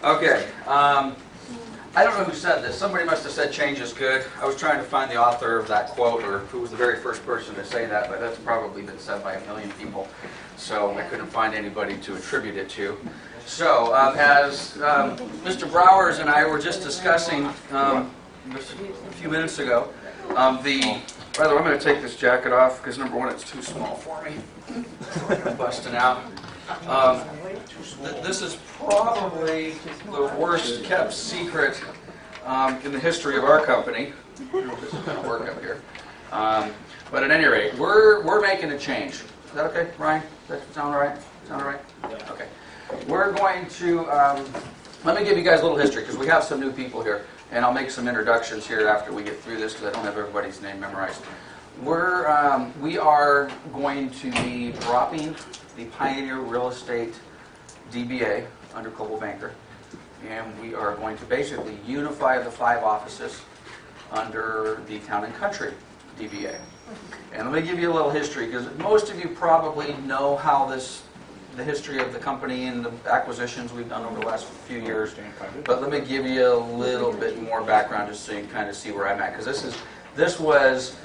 Okay. I don't know who said this. Somebody must have said change is good. I was trying to find the author of that quote, or who was the very first person to say that, but that's probably been said by 1 million people. So I couldn't find anybody to attribute it to. So as Mr. Browers and I were just discussing just a few minutes ago, by the way, I'm going to take this jacket off because number one, it's too small for me. I'm busting out. This is probably the worst kept secret in the history of our company. This is going to work up here. But at any rate, we're making a change. Is that okay, Ryan? Does that sound all right? Sound all right? Yeah. Okay. We're going to, let me give you guys a little history because we have some new people here. And I'll make some introductions here after we get through this because I don't have everybody's name memorized. We are going to be dropping the Pioneer Real Estate DBA under Coldwell Banker, and we are going to basically unify the 5 offices under the Town and Country DBA. And let me give you a little history because most of you probably know how the history of the company and the acquisitions we've done over the last few years. But let me give you a little bit more background just so you can kind of see where I'm at. Because this was,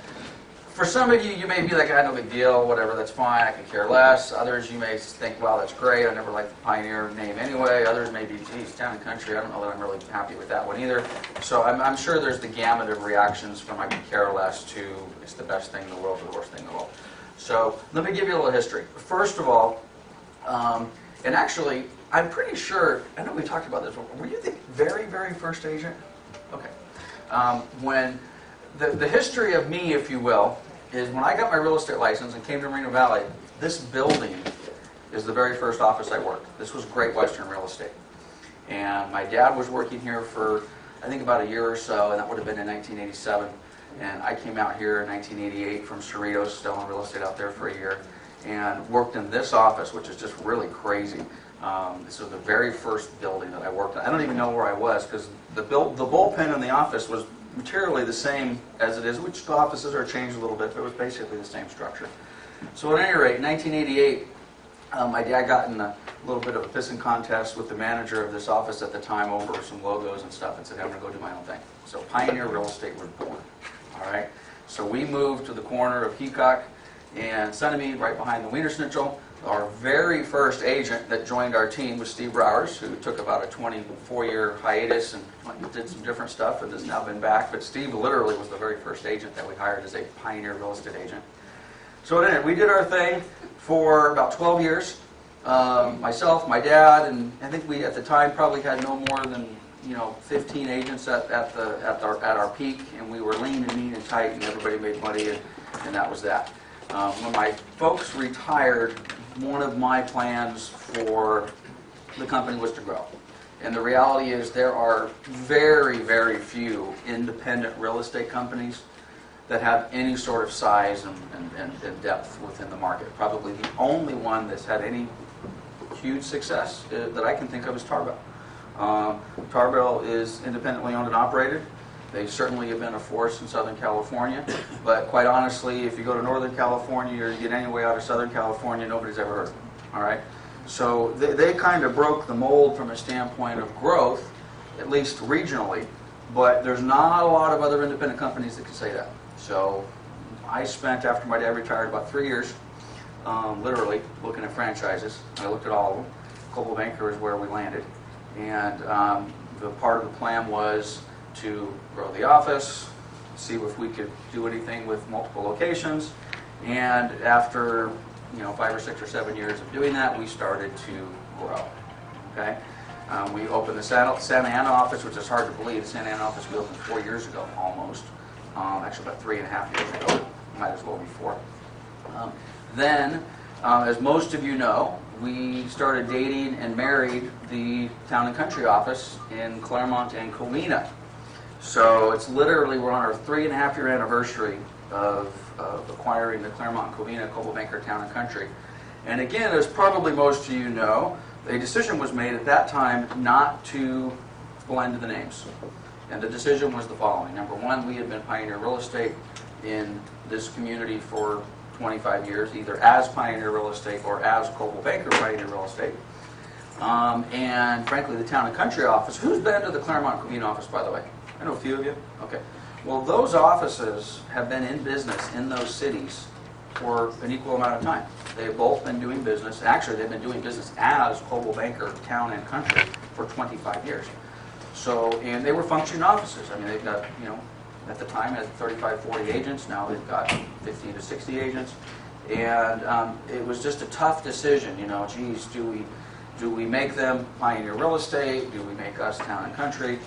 for some of you, you may be like, no big deal, whatever, that's fine, I could care less. Others, you may think, wow, that's great, I never liked the Pioneer name anyway. Others may be, geez, Town and Country, I don't know that I'm really happy with that one either. So I'm sure there's the gamut of reactions from I could care less to it's the best thing in the world to the worst thing in the world. So let me give you a little history. First of all, and actually, I'm pretty sure, I know we talked about this, were you the very, very first agent? Okay. When the history of me, if you will, is when I got my real estate license and came to Moreno Valley, this building is the very first office I worked. This was Great Western Real Estate. And my dad was working here for, I think, about a year or so, and that would have been in 1987. And I came out here in 1988 from Cerritos, still in real estate out there for a year, and worked in this office, which is just really crazy. This was the very first building that I worked in. I don't even know where I was because the bullpen in the office was materially the same as it is, which the offices are changed a little bit, but it was basically the same structure. So at any rate, in 1988, my dad got in a little bit of a pissing contest with the manager of this office at the time over some logos and stuff and said, I'm going to go do my own thing. So Pioneer Real Estate was born. All right. So we moved to the corner of Heacock and Sunnymead, right behind the Wiener Schnitzel. Our very first agent that joined our team was Steve Browers, who took about a 24-year hiatus and did some different stuff and has now been back. But Steve literally was the very first agent that we hired as a Pioneer Real Estate agent. So anyway, we did our thing for about 12 years. Myself, my dad, and I think we at the time probably had no more than 15 agents at our peak, and we were lean and mean and tight, and everybody made money, and that was that. When my folks retired, one of my plans for the company was to grow. And the reality is there are very, very few independent real estate companies that have any sort of size and depth within the market. Probably the only one that's had any huge success that I can think of is Tarbell. Tarbell is independently owned and operated. They certainly have been a force in Southern California, but quite honestly, if you go to Northern California or you get any way out of Southern California, nobody's ever heard of them. All right? So they kind of broke the mold from a standpoint of growth, at least regionally, but there's not a lot of other independent companies that can say that. So I spent, after my dad retired, about 3 years, literally, looking at franchises. I looked at all of them. Coldwell Banker is where we landed. And the part of the plan was to grow the office, see if we could do anything with multiple locations, and after 5 or 6 or 7 years of doing that, we started to grow. Okay, we opened the Santa Ana office, which is hard to believe. The Santa Ana office we opened 4 years ago, almost. Actually, about 3.5 years ago. Might as well be 4. Then, as most of you know, we started dating and married the Town and Country office in Claremont and Covina. So it's literally, we're on our 3.5-year anniversary of acquiring the Claremont and Covina Coldwell Banker Town and Country. And again, as probably most of you know, a decision was made at that time not to blend the names. And the decision was the following. Number one, we had been Pioneer Real Estate in this community for 25 years, either as Pioneer Real Estate or as Coldwell Banker Pioneer Real Estate. and frankly the Town and Country office. Who's been to the Claremont Covina office, by the way? I know a few of you. Okay. Well, those offices have been in business in those cities for an equal amount of time. They've both been doing business. Actually, they've been doing business as Coldwell Banker Town and Country for 25 years. So, and they were functioning offices. I mean, they've got, you know, at the time had 35, 40 agents. Now they've got 50 to 60 agents. And it was just a tough decision, you know, geez, do we make them Pioneer Real Estate? Do we make us Town and Country?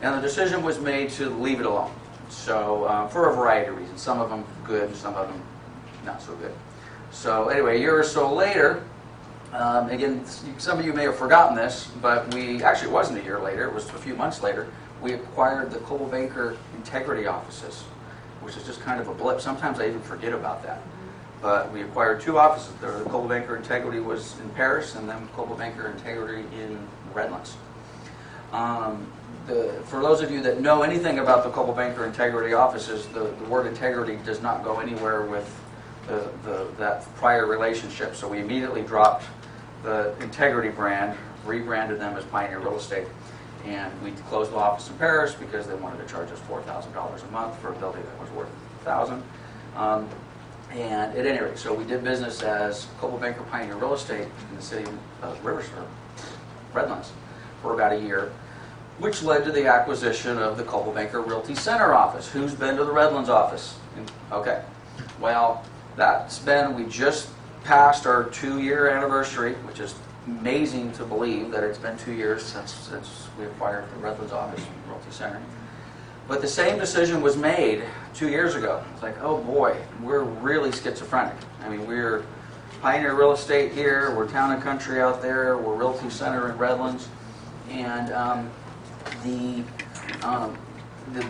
And the decision was made to leave it alone. So for a variety of reasons. Some of them good, some of them not so good. So anyway, a year or so later, again, some of you may have forgotten this, but actually it wasn't a year later, it was a few months later, we acquired the Coldwell Banker Integrity offices, which is just kind of a blip. Sometimes I even forget about that. But we acquired two offices. The Coldwell Banker Integrity was in Paris, and then Coldwell Banker Integrity in Redlands. For those of you that know anything about the Coldwell Banker Integrity offices, the word integrity does not go anywhere with that prior relationship. So we immediately dropped the Integrity brand, rebranded them as Pioneer Real Estate, and we closed the office in Paris because they wanted to charge us $4,000 a month for a building that was worth $1,000. And at any rate, so we did business as Coldwell Banker Pioneer Real Estate in the city of Redlands for about a year, which led to the acquisition of the Coldwell Banker Realty Center office. Who's been to the Redlands office? Okay. Well, we just passed our 2-year anniversary, which is amazing to believe that it's been 2 years since we acquired the Redlands office, Realty Center. But the same decision was made 2 years ago. It's like, oh boy, we're really schizophrenic. I mean, we're Pioneer Real Estate here, we're Town and Country out there, we're Realty Center in Redlands, and the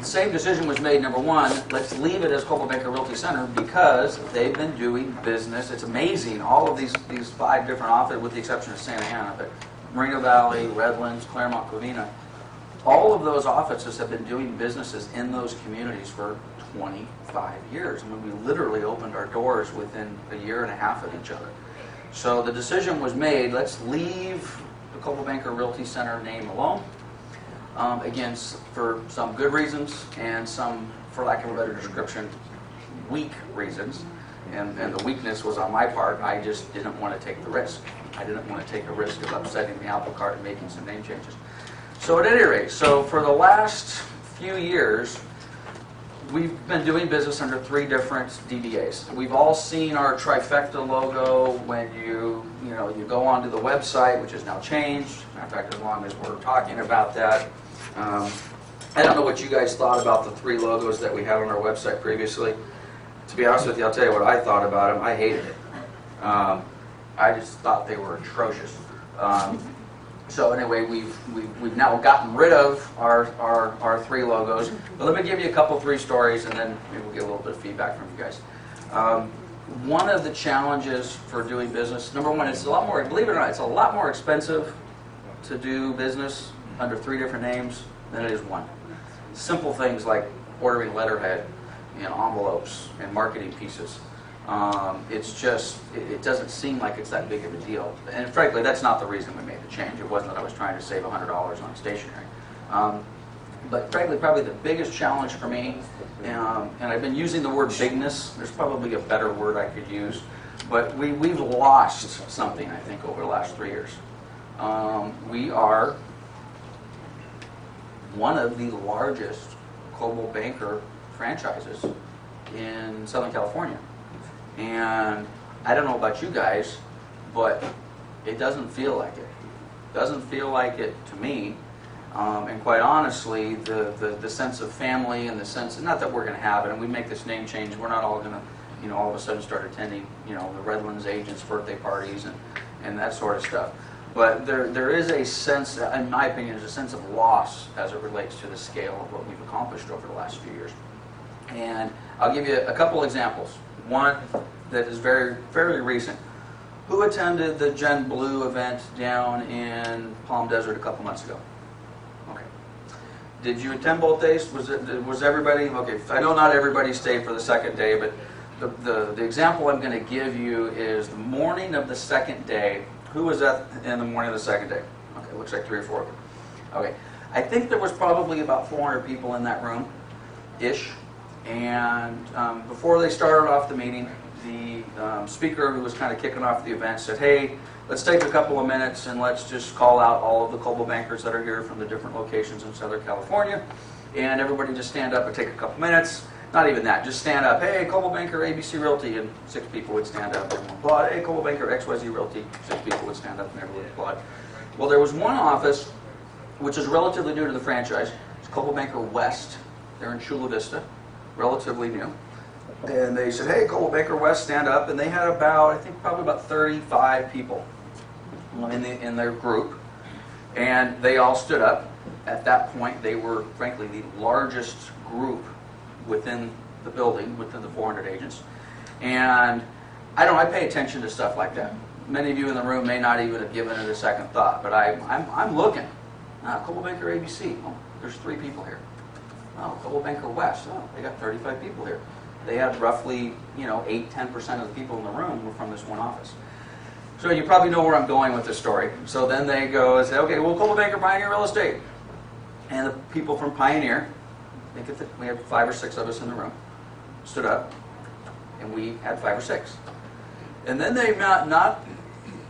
same decision was made. Number one, let's leave it as Coldwell Banker Realty Center because they've been doing business. It's amazing. All of these 5 different offices, with the exception of Santa Ana, but Moreno Valley, Redlands, Claremont, Covina, all of those offices have been doing businesses in those communities for 25 years. I mean, we literally opened our doors within a year and a half of each other. So the decision was made, let's leave the Coldwell Banker Realty Center name alone. Again, for some good reasons and some, for lack of a better description, weak reasons. And the weakness was on my part. I just didn't want to take the risk. I didn't want to take a risk of upsetting the apple cart and making some name changes. So at any rate, so for the last few years, we've been doing business under 3 different DBAs. We've all seen our trifecta logo when you go onto the website, which has now changed. Matter of fact, as long as we're talking about that, I don't know what you guys thought about the 3 logos that we had on our website previously. To be honest with you, I'll tell you what I thought about them. I hated it. I just thought they were atrocious. So anyway, we've now gotten rid of our 3 logos. But let me give you a couple 3 stories, and then maybe we'll get a little bit of feedback from you guys. One of the challenges for doing business, number one, it's a lot more, believe it or not, it's a lot more expensive to do business under 3 different names than it is one. Simple things like ordering letterhead and envelopes and marketing pieces. It's just, it doesn't seem like it's that big of a deal. And frankly, that's not the reason we made the change. It wasn't that I was trying to save $100 on stationery. But frankly, probably the biggest challenge for me, and I've been using the word bigness, there's probably a better word I could use, but we've lost something, I think, over the last 3 years. We are one of the largest Coldwell Banker franchises in Southern California. And I don't know about you guys, but it doesn't feel like it. It doesn't feel like it to me. And quite honestly, the sense of family and the sense, not that we're going to have it, and we make this name change, we're not all going to, all of a sudden start attending, the Redlands agents' birthday parties and that sort of stuff. But there is a sense, in my opinion, there's a sense of loss as it relates to the scale of what we've accomplished over the last few years. And I'll give you a couple examples. One that is fairly recent. Who attended the Gen Blue event down in Palm Desert a couple months ago? Okay. Did you attend both days? Was everybody? Okay. I know not everybody stayed for the second day, but the example I'm going to give you is the morning of the second day. Who was that in the morning of the second day? Okay, looks like 3 or 4 of them. Okay, I think there was probably about 400 people in that room-ish. And before they started off the meeting, the speaker who was kind of kicking off the event said, hey, let's take a couple of minutes and let's just call out all of the Coldwell Bankers that are here from the different locations in Southern California. And everybody just stand up and take a couple minutes. Not even that, just stand up. Hey, Coldwell Banker, ABC Realty, and 6 people would stand up and applaud. Hey, Coldwell Banker, XYZ Realty, 6 people would stand up and everyone would applaud. Well, there was one office, which is relatively new to the franchise. It's Coldwell Banker West. They're in Chula Vista, relatively new. And they said, hey, Coldwell Banker West, stand up. And they had about, I think, probably about 35 people in their group. And they all stood up. At that point, they were, frankly, the largest group within the building, within the 400 agents. And I pay attention to stuff like that. Many of you in the room may not even have given it a second thought, but I'm looking. Coldwell Banker ABC, oh, there's 3 people here. Oh, Coldwell Banker West, oh, they got 35 people here. They had roughly, 8-10% of the people in the room were from this one office. So you probably know where I'm going with this story. So then they go and say, okay, well, Coldwell Banker Pioneer Real Estate. And the people from Pioneer, we had 5 or 6 of us in the room, stood up, and we had 5 or 6. And then they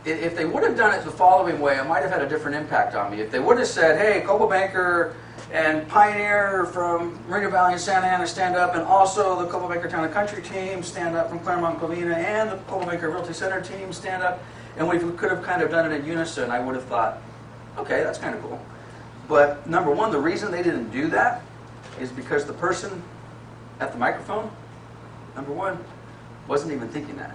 if they would have done it the following way, it might have had a different impact on me. If they would have said, hey, Coldwell Banker and Pioneer from Moreno Valley and Santa Ana stand up, and also the Coldwell Banker Town and Country team stand up from Claremont and Covina, and the Coldwell Banker Realty Center team stand up, and we could have kind of done it in unison, I would have thought, okay, that's kind of cool. But number one, the reason they didn't do that is because the person at the microphone, number one, wasn't even thinking that.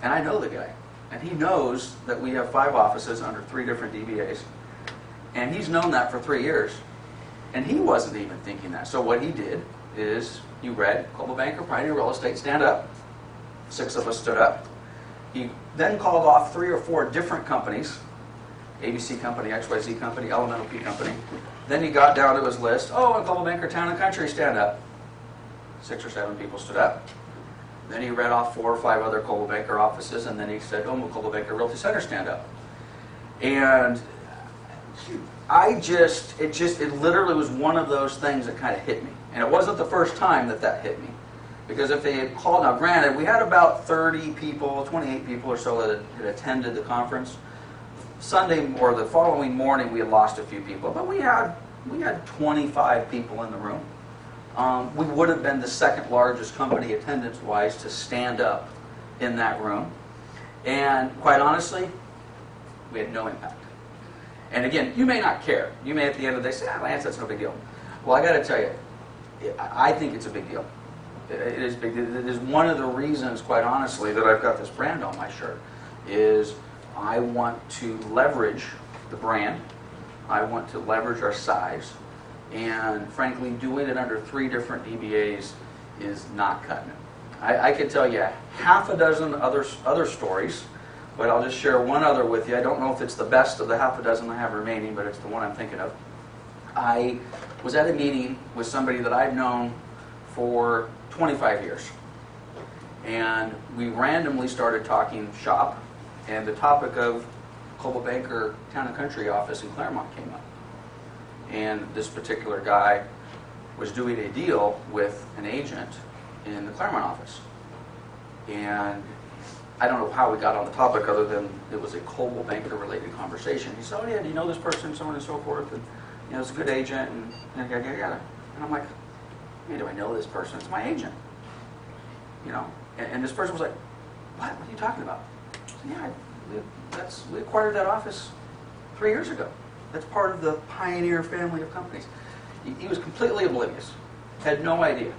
And I know the guy. And he knows that we have 5 offices under 3 different DBAs. And he's known that for 3 years. And he wasn't even thinking that. So what he did is he read, Coldwell Banker, Pioneer Real Estate, stand up. 6 of us stood up. He then called off 3 or 4 different companies, ABC Company, XYZ Company, Elemental P Company. Then he got down to his list, oh, and Coldwell Banker Town and Country, stand up. 6 or 7 people stood up. Then he read off 4 or 5 other Coldwell Banker offices, and then he said, oh, Coldwell Banker Realty Center, stand up. And it literally was one of those things that kind of hit me. And it wasn't the first time that hit me. Because if they had called, now granted, we had about 30 people, 28 people or so that had attended the conference. Sunday or the following morning, we had lost a few people, but we had 25 people in the room. We would have been the 2nd largest company attendance-wise to stand up in that room. And quite honestly, we had no impact. And again, you may not care. You may at the end of the day say, Lance, that's no big deal. Well, I got to tell you, I think it's a big deal. It is big. It is one of the reasons, quite honestly, that I've got this brand on my shirt, is I want to leverage the brand. I want to leverage our size. And frankly, doing it under 3 different DBAs is not cutting it. I could tell you half a dozen other stories, but I'll just share one other with you. I don't know if it's the best of the half a dozen I have remaining, but it's the one I'm thinking of. I was at a meeting with somebody that I've known for 25 years. And we randomly started talking shop, and the topic of Coldwell Banker Town and Country office in Claremont came up. And this particular guy was doing a deal with an agent in the Claremont office. And I don't know how we got on the topic other than it was a Coldwell Banker related conversation. He said, oh yeah, do you know this person, so on and so forth, and it's a good agent, and yada, yada, yada. And I'm like, hey, do I know this person? It's my agent. And this person was like, what are you talking about? I said, we acquired that office 3 years ago. That's part of the Pioneer family of companies. He was completely oblivious, had no idea.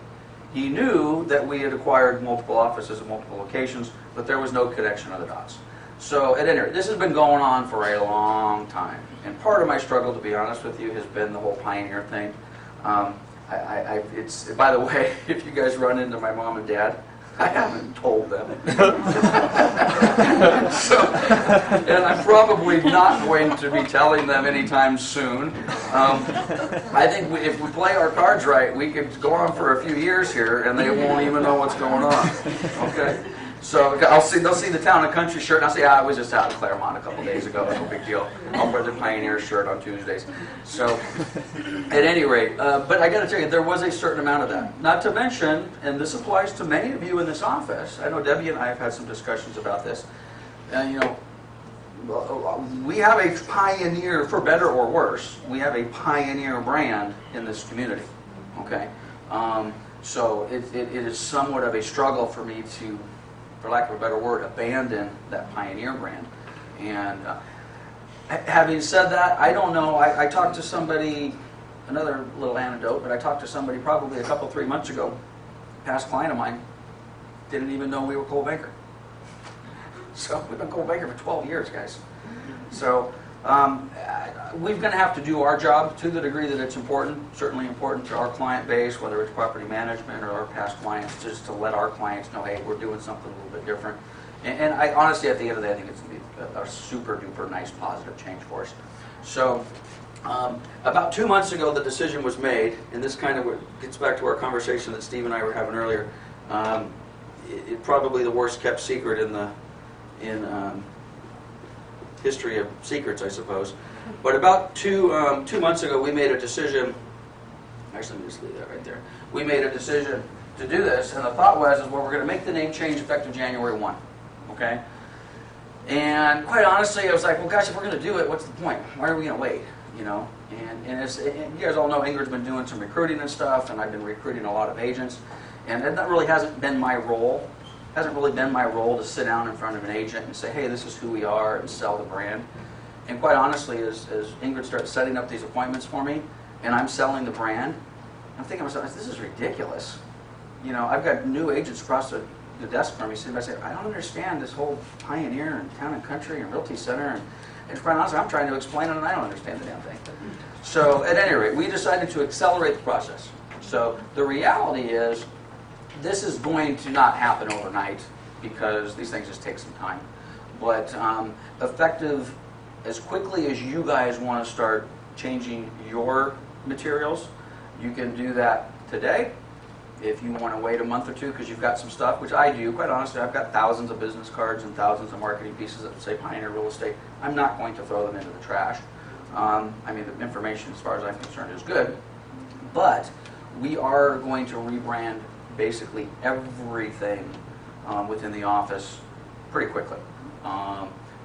He knew that we had acquired multiple offices at multiple locations, but there was no connection of the dots. So at any rate, this has been going on for a long time. And part of my struggle, to be honest with you, has been the whole Pioneer thing. By the way, if you guys run into my mom and dad, I haven't told them. And I'm probably not going to be telling them anytime soon. I think if we play our cards right, we could go on for a few years here and they won't even know what's going on. Okay? So they'll see the Town and Country shirt, and I'll say, I was just out in Claremont a couple days ago, no big deal. I'll wear the Pioneer shirt on Tuesdays. So, at any rate, but I got to tell you, there was a certain amount of that. Not to mention, and this applies to many of you in this office, I know Debbie and I have had some discussions about this, you know, we have a pioneer, for better or worse, we have a pioneer brand in this community, okay? So it is somewhat of a struggle for me to, for lack of a better word, abandon that pioneer brand. And having said that, I don't know, I talked to somebody, another little anecdote, but I talked to somebody probably a couple, 3 months ago, past client of mine, didn't even know we were Coldwell Banker. So we've been Coldwell Banker for 12 years, guys. So we're going to have to do our job to the degree that it's important, certainly important to our client base, whether it's property management or our past clients, just to let our clients know, hey, we're doing something a little bit different. And I honestly, at the end of the day, I think it's going to be a super duper nice positive change for us. So about 2 months ago, the decision was made, and this kind of gets back to our conversation that Steve and I were having earlier. It's probably the worst kept secret in history of secrets, I suppose. But about 2 months ago, we made a decision. Actually, let me just leave that right there. We made a decision to do this, and the thought was, well, we're going to make the name change effective January 1. Okay? And quite honestly, I was like, well, gosh, if we're going to do it, what's the point? Why are we going to wait? You know? And you guys all know Ingrid's been doing some recruiting and stuff, and I've been recruiting a lot of agents. And that really hasn't been my role. Hasn't really been my role to sit down in front of an agent and say, hey, this is who we are, and sell the brand. And quite honestly, as Ingrid starts setting up these appointments for me, and I'm selling the brand, I'm thinking to myself, this is ridiculous. You know, I've got new agents across the desk from me sitting by saying, I don't understand this whole Pioneer and Town and Country and Realty Center. And quite honestly, I'm trying to explain it, and I don't understand the damn thing. So at any rate, we decided to accelerate the process. So the reality is, this is going to not happen overnight because these things just take some time. But effective as quickly as you guys want to start changing your materials, you can do that today. If you want to wait a month or two because you've got some stuff, which I do, quite honestly, I've got thousands of business cards and thousands of marketing pieces that say Pioneer Real Estate. I'm not going to throw them into the trash. I mean, the information, as far as I'm concerned, is good. But we are going to rebrand basically everything within the office pretty quickly.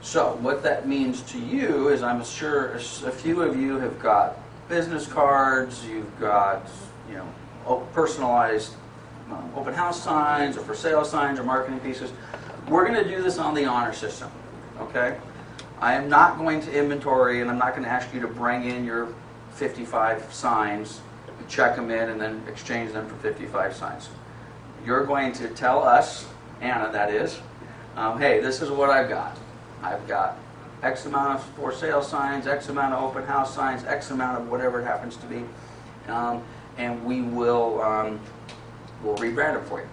So what that means to you is, I'm sure a few of you have got business cards, you've got, you know, personalized open house signs or for sale signs or marketing pieces. We're going to do this on the honor system, okay? I am not going to inventory, and I'm not going to ask you to bring in your 55 signs, check them in, and then exchange them for 55 signs. You're going to tell us, Anna that is, hey, this is what I've got. I've got X amount of for sale signs, X amount of open house signs, X amount of whatever it happens to be, and we will we'll rebrand them for you.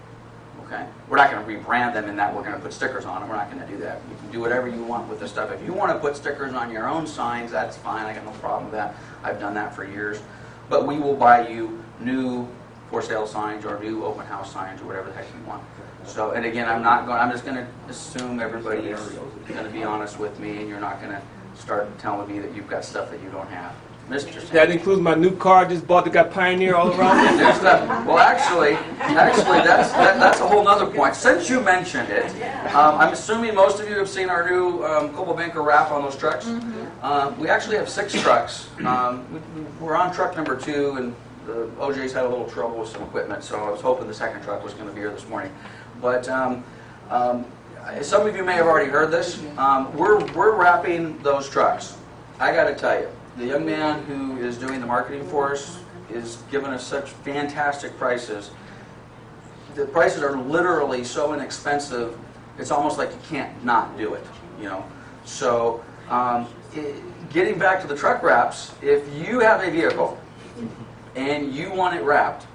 Okay? We're not going to rebrand them in that we're going to put stickers on them. We're not going to do that. You can do whatever you want with the stuff. If you want to put stickers on your own signs, that's fine. I got no problem with that. I've done that for years. But we will buy you new for sale signs or new open house signs or whatever the heck you want. So, and again, I'm just going to assume everybody is going to be honest with me, and you're not going to start telling me that you've got stuff that you don't have. Mr. Sanders. That includes my new car I just bought that got Pioneer all around it. Well, actually, that's a whole other point. Since you mentioned it, I'm assuming most of you have seen our new Coldwell Banker wrap on those trucks. We actually have 6 trucks. We're on truck number 2, and the OJ's had a little trouble with some equipment, so I was hoping the second truck was going to be here this morning. But some of you may have already heard this. We're wrapping those trucks. I got to tell you, the young man who is doing the marketing for us is giving us such fantastic prices. The prices are literally so inexpensive, it's almost like you can't not do it, you know. So, getting back to the truck wraps, if you have a vehicle and you want it wrapped,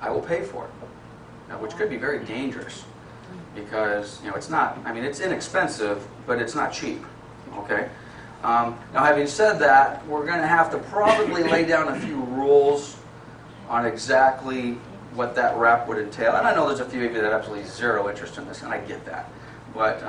I will pay for it. Now, which could be very dangerous because, you know, it's not, I mean, it's inexpensive, but it's not cheap, okay? Now, having said that, we're going to have to probably lay down a few rules on exactly what that wrap would entail. And I know there's a few of you that have absolutely zero interest in this, and I get that. But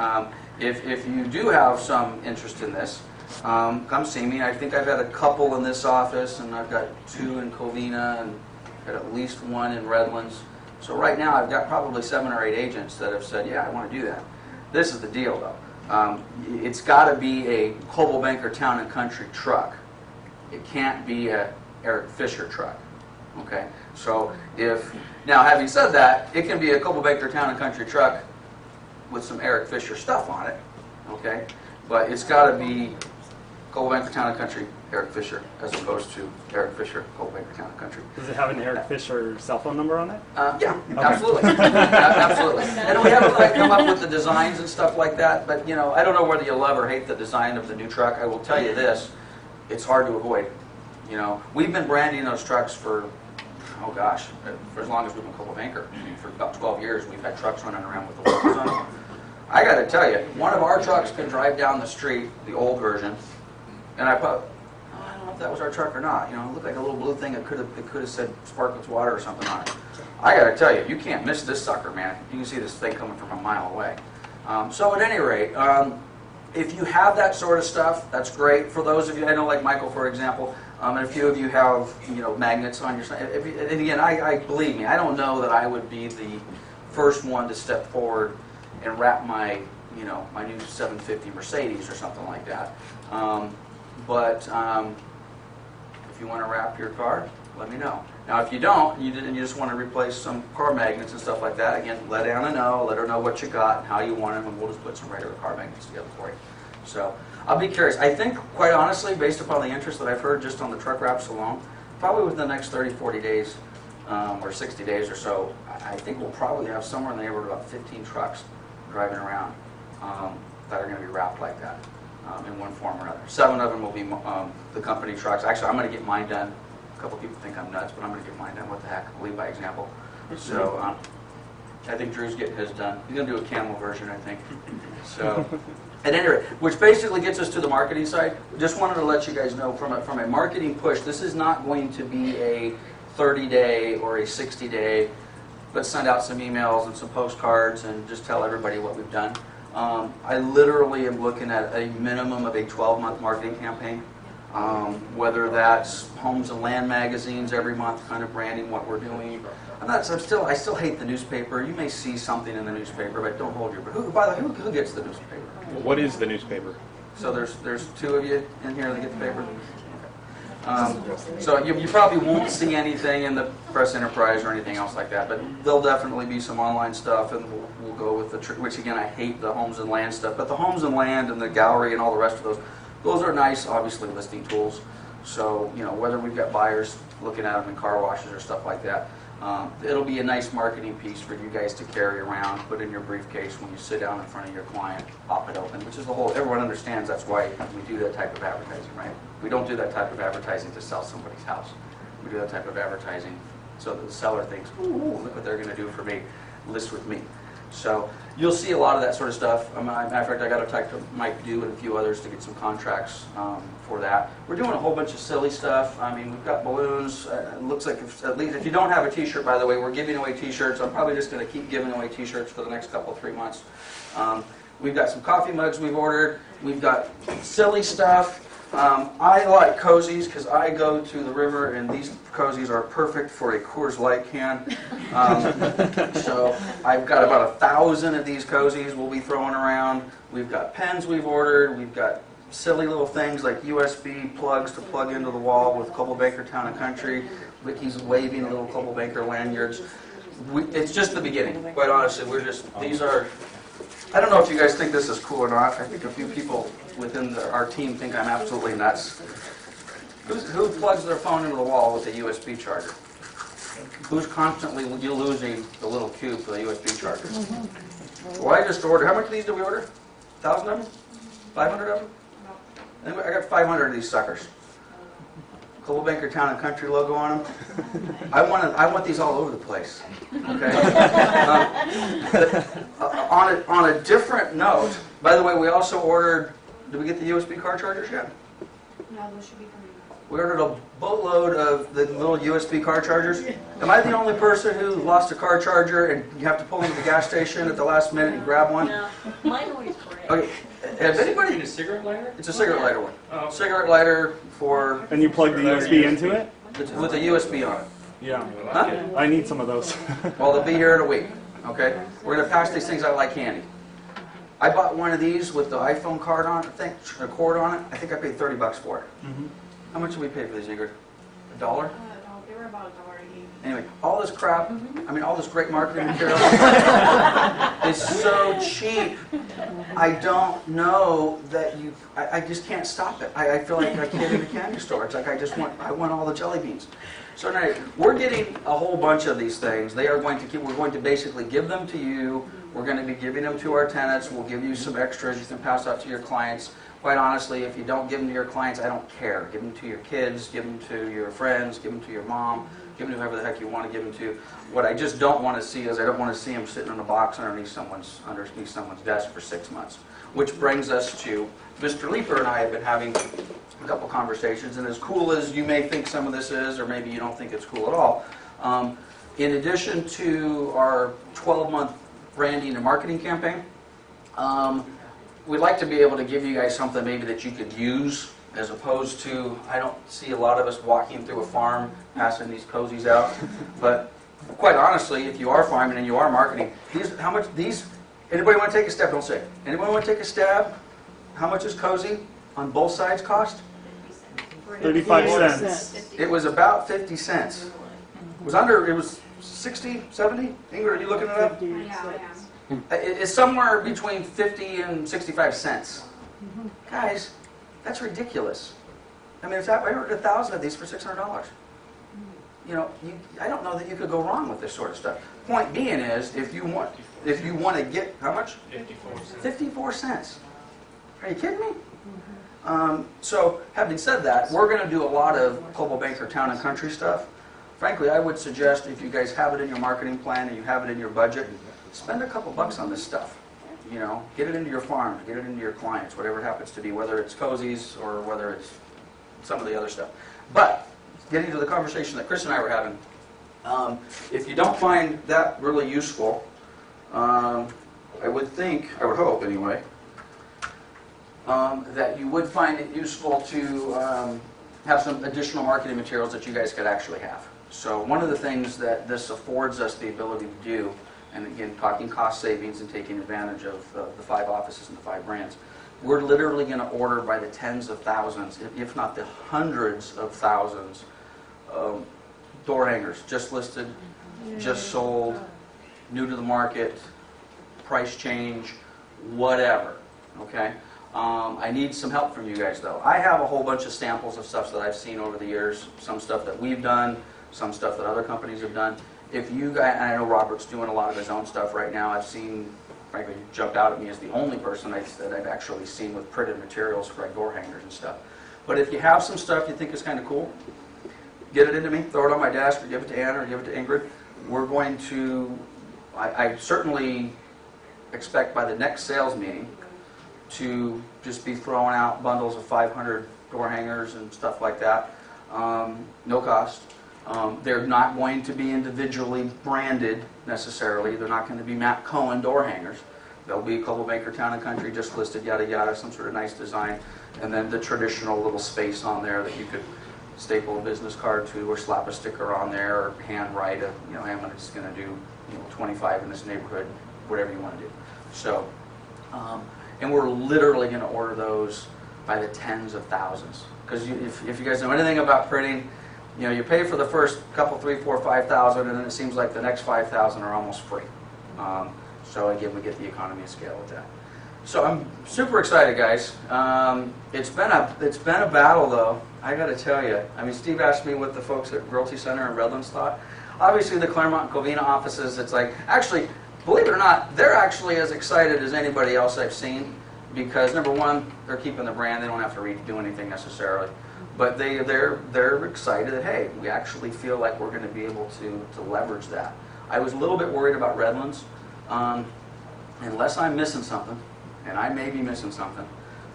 if you do have some interest in this, come see me. I think I've had a couple in this office, and I've got 2 in Covina, and got at least 1 in Redlands. So right now I've got probably 7 or 8 agents that have said, yeah, I want to do that. This is the deal, though. It's got to be a Coldwell Banker Town and Country truck. It can't be a Eric Fisher truck. Okay, so now having said that, it can be a Coldwell Banker Town and Country truck with some Eric Fisher stuff on it. Okay, but it's got to be Coldwell Banker Town and Country Eric Fisher as opposed to Eric Fisher Coldwell Banker Town and Country. Does it have an Eric Fisher cell phone number on it? Yeah, absolutely. Absolutely. And we haven't like come up with the designs and stuff like that, but you know, I don't know whether you'll love or hate the design of the new truck. I will tell you this, it's hard to avoid. You know, we've been branding those trucks for, oh gosh, for as long as we've been Coldwell Banker. I mean, for about 12 years, we've had trucks running around with the logos on them. I got to tell you, one of our trucks can drive down the street, the old version, and I don't know if that was our truck or not. You know, it looked like a little blue thing. It could have said Sparkletts Water or something on it. I got to tell you, you can't miss this sucker, man. You can see this thing coming from a mile away. So at any rate, if you have that sort of stuff, that's great. For those of you, I know like Michael, for example, and a few of you have, you know, magnets on your side. And again, I believe me, I don't know that I would be the first one to step forward and wrap my, you know, my new 750 Mercedes or something like that. But if you want to wrap your car, let me know. Now, if you don't, and you just want to replace some car magnets and stuff like that, again, let Anna know, let her know what you got and how you want them, and we'll just put some regular car magnets together for you. So I'll be curious. I think, quite honestly, based upon the interest that I've heard just on the truck wraps alone, probably within the next 30, 40 days or 60 days or so, I think we'll probably have somewhere in the neighborhood of about 15 trucks driving around that are going to be wrapped like that in one form or another. 7 of them will be the company trucks. Actually, I'm going to get mine done. A couple people think I'm nuts, but I'm going to get mine done. What the heck? I'll lead by example. So I think Drew's getting his done. He's going to do a camel version, I think. So at any rate, which basically gets us to the marketing side. Just wanted to let you guys know from a marketing push, this is not going to be a 30-day or a 60-day, let's send out some emails and some postcards and just tell everybody what we've done. I literally am looking at a minimum of a 12-month marketing campaign. Whether that's Homes and Land magazines every month, kind of branding what we're doing. I still hate the newspaper. You may see something in the newspaper, but don't hold your breath. By the way, who gets the newspaper? What is the newspaper? So there's 2 of you in here that get the paper. So you probably won't see anything in the Press Enterprise or anything else like that, but there'll definitely be some online stuff, and we'll go with which again, I hate the Homes and Land stuff, but the Homes and Land and the gallery and all the rest of those are nice, obviously, listing tools. So, you know, whether we've got buyers looking at them in car washes or stuff like that, it'll be a nice marketing piece for you guys to carry around, put in your briefcase when you sit down in front of your client, pop it open, which is the whole, everyone understands that's why we do that type of advertising, right? We don't do that type of advertising to sell somebody's house. We do that type of advertising so that the seller thinks, ooh, look what they're going to do for me, list with me. So you'll see a lot of that sort of stuff. Matter of fact, I got to talk to Mike Dew and a few others to get some contracts for that. We're doing a whole bunch of silly stuff. I mean, we've got balloons. It looks like at least if you don't have a T-shirt, by the way, we're giving away T-shirts. I'm probably just going to keep giving away T-shirts for the next couple, 3 months. We've got some coffee mugs we've ordered. We've got silly stuff. I like cozies because I go to the river and these cozies are perfect for a Coors Light can. So I've got about 1,000 of these cozies we'll be throwing around. We've got pens we've ordered. We've got silly little things like USB plugs to plug into the wall with Coldwell Banker Town and Country. Vicky's waving little Coldwell Banker lanyards. It's just the beginning, quite honestly. These are, I don't know if you guys think this is cool or not. I think a few people within our team think I'm absolutely nuts. Who plugs their phone into the wall with a USB charger? Who's constantly losing the little cube for the USB charger? Well, I just ordered, how much of these did we order? 1,000 of them? 500 of them? I got 500 of these suckers. Coldwell Banker Town and Country logo on them. I want these all over the place. Okay. On a different note, by the way, we also ordered. Did we get the USB car chargers yet? No, those should be coming. We ordered a boatload of the little USB car chargers. Am I the only person who lost a car charger and you have to pull into the gas station at the last minute and grab one? No, mine always breaks. Okay, has anybody? a cigarette lighter? It's a cigarette lighter one. Oh. Cigarette lighter for And you plug the USB into it? with a USB on it. Yeah. Huh? I need some of those. Well, they'll be here in a week. Okay, we're gonna pass these things out like candy. I bought one of these with the iPhone card on it. I think a cord on it. I think I paid $30 for it. How much did we pay for these, Ingrid? $1? No, they were about $1.80. Anyway, all this crap, I mean, all this great marketing material is so cheap. I don't know that you, I just can't stop it. I feel like a kid in a candy store. It's like I want all the jelly beans. So anyway, we're getting a whole bunch of these things. We're going to basically give them to you. We're going to be giving them to our tenants. We'll give you some extras you can pass out to your clients. Quite honestly, if you don't give them to your clients, I don't care. Give them to your kids, give them to your friends, give them to your mom, give them to whoever the heck you want to give them to. What I just don't want to see is I don't want to see them sitting in a box underneath someone's desk for 6 months. Which brings us to Mr. Leeper and I have been having a couple conversations, and as cool as you may think some of this is, or maybe you don't think it's cool at all, in addition to our 12-month branding and marketing campaign, we'd like to be able to give you guys something maybe that you could use, as opposed to, I don't see a lot of us walking through a farm passing these cozies out, but quite honestly, if you are farming and you are marketing, anybody want to take a stab? Don't say it. Anybody want to take a stab? How much is cozy on both sides cost? 35 cents. It was about 50 cents. It was 60, 70? Ingrid, are you looking it up? It's somewhere between 50 and 65 cents. Guys, that's ridiculous. I mean, I ordered 1,000 of these for $600. You know, I don't know that you could go wrong with this sort of stuff. Point being is, if you want to get, how much? 54 cents. 54 cents. Are you kidding me? So, having said that, we're going to do a lot of Coldwell Banker Town and Country stuff. Frankly, I would suggest if you guys have it in your marketing plan and you have it in your budget, spend a couple bucks on this stuff. You know, get it into your farms, get it into your clients, whatever it happens to be, whether it's cozies or whether it's some of the other stuff. But, getting to the conversation that Chris and I were having, if you don't find that really useful, I would hope anyway, that you would find it useful to have some additional marketing materials that you guys could actually have. So one of the things that this affords us the ability to do, and again, talking cost savings and taking advantage of the 5 offices and the 5 brands, we're literally going to order by the tens of thousands, if not the hundreds of thousands, door hangers, just listed, just sold, new to the market, price change, whatever, okay? I need some help from you guys though. I have a whole bunch of samples of stuff that I've seen over the years, some stuff that we've done, some stuff that other companies have done. If you guys, and I know Robert's doing a lot of his own stuff right now, I've seen, frankly, jumped out at me as the only person that I've actually seen with printed materials for like door hangers and stuff. But if you have some stuff you think is kind of cool, get it into me, throw it on my desk, or give it to Anna, or give it to Ingrid. We're going to, I certainly expect by the next sales meeting to just be throwing out bundles of 500 door hangers and stuff like that. No cost. They're not going to be individually branded necessarily. They're not going to be Matt Cohen door hangers. They'll be Coldwell Banker Town and Country, just listed, yada yada, some sort of nice design, and then the traditional little space on there that you could staple a business card to, or slap a sticker on there, or hand write a, you know, hey, I'm just going to do 25 in this neighborhood, whatever you want to do. So, and we're literally going to order those by the tens of thousands. Because if you guys know anything about printing, you know, you pay for the first couple, 3, 4, 5,000, and then it seems like the next 5,000 are almost free. So again, we get the economy of scale with that. So I'm super excited, guys. It's been a battle, though. I got to tell you. I mean, Steve asked me what the folks at Realty Center and Redlands thought. Obviously, the Claremont and Covina offices, it's like, actually, believe it or not, they're actually as excited as anybody else I've seen, because number one, they're keeping the brand. They don't have to redo anything necessarily. But they're excited that, hey, we actually feel like we're going to be able to leverage that. I was a little bit worried about Redlands. Unless I'm missing something, and I may be missing something,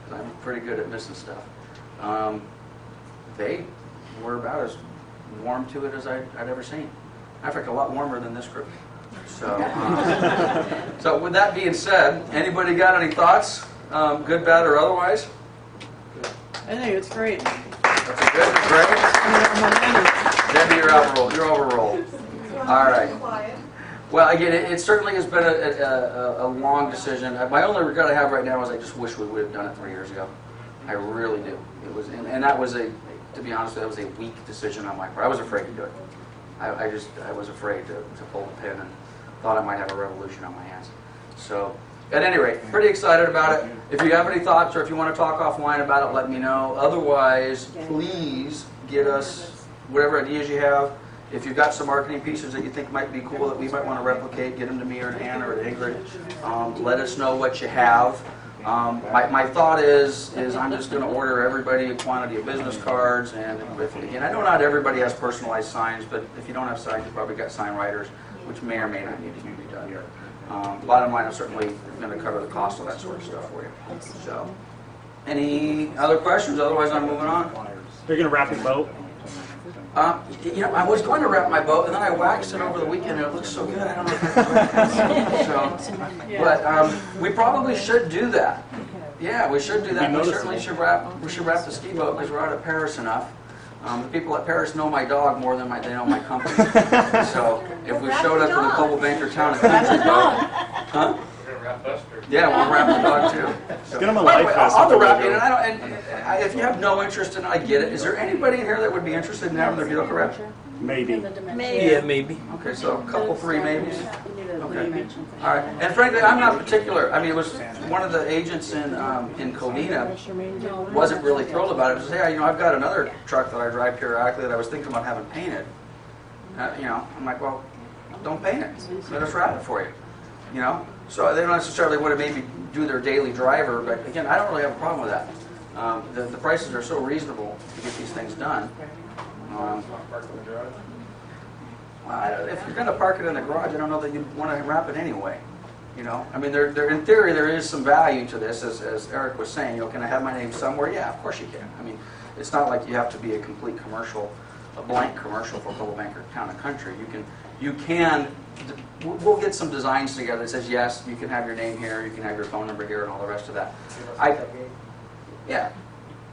because I'm pretty good at missing stuff, they we're about as warm to it as I'd ever seen. In fact, a lot warmer than this group. So, so with that being said, anybody got any thoughts, good, bad, or otherwise? I think it's great. That's a good, great. Debbie, you're overruled. You're overruled. All right. Well, again, it certainly has been a long decision. My only regret I have right now is I just wish we would have done it 3 years ago. I really do. It was, and that was to be honest, that was a weak decision on my part. I was afraid to do it. I was afraid to pull the pin and thought I might have a revolution on my hands. So, at any rate, pretty excited about it. If you have any thoughts or if you want to talk offline about it, let me know. Otherwise, please get us whatever ideas you have. If you've got some marketing pieces that you think might be cool that we might want to replicate, get them to me or to Anna or to Ingrid. Let us know what you have. My thought is I'm just going to order everybody a quantity of business cards, and again, I know not everybody has personalized signs, but if you don't have signs, you probably got sign writers, which may or may not need to be done here. Bottom line, I'm certainly going to cover the cost of that sort of stuff for you. So, any other questions? Otherwise, I'm moving on. You're gonna wrap your boat? You know, I was going to wrap my boat, and then I waxed it over the weekend, and it looks so good. I don't know if I can do it. But we probably should do that. Yeah, we should do that. We certainly should wrap the ski boat because we're out of Paris enough. The people at Paris know my dog more than they know my company. So if we showed up to the Global Banker Town and Country boat, huh? Yeah, we'll wrap the dog too. So, Get him a life vest. I'll wrap it, if you have no interest in it, I get it. Is there anybody in here that would be interested in having their vehicle wrapped? Maybe. Yeah, maybe. Okay, so a couple, 3 maybes. Okay. All right. And frankly, I'm not particular. I mean, it was one of the agents in Covina wasn't really thrilled about it. He said, hey, you know, I've got another truck that I drive periodically that I was thinking about having painted. You know, I'm like, well, don't paint it. Let us wrap it for you. You know? So they don't necessarily want to maybe do their daily driver, but again, I don't really have a problem with that. The prices are so reasonable to get these things done. If you're going to park it in the garage, I don't know that you'd want to wrap it anyway. You know, I mean, in theory, there is some value to this, as Eric was saying. You know, can I have my name somewhere? Yeah, of course you can. I mean, it's not like you have to be a complete commercial, a blank commercial for Global Banker Town and Country. You can. We'll get some designs together that says yes, you can have your name here, you can have your phone number here, and all the rest of that. Yeah,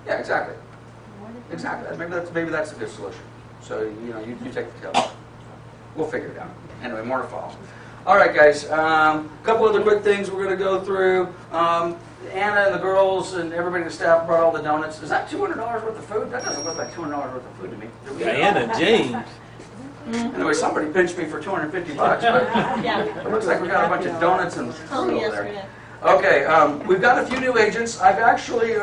exactly. Exactly. Maybe that's a good solution. So you know, you take the tail. We'll figure it out. Anyway, more to follow. All right, guys. Couple other quick things we're going to go through. Anna and the girls and everybody in the staff brought all the donuts. Is that $200 worth of food? That doesn't look like $200 worth of food to me. Diana James. Anyway, somebody pinched me for $250, but it looks like we got a bunch of donuts and food over there. Okay, we've got a few new agents. I've actually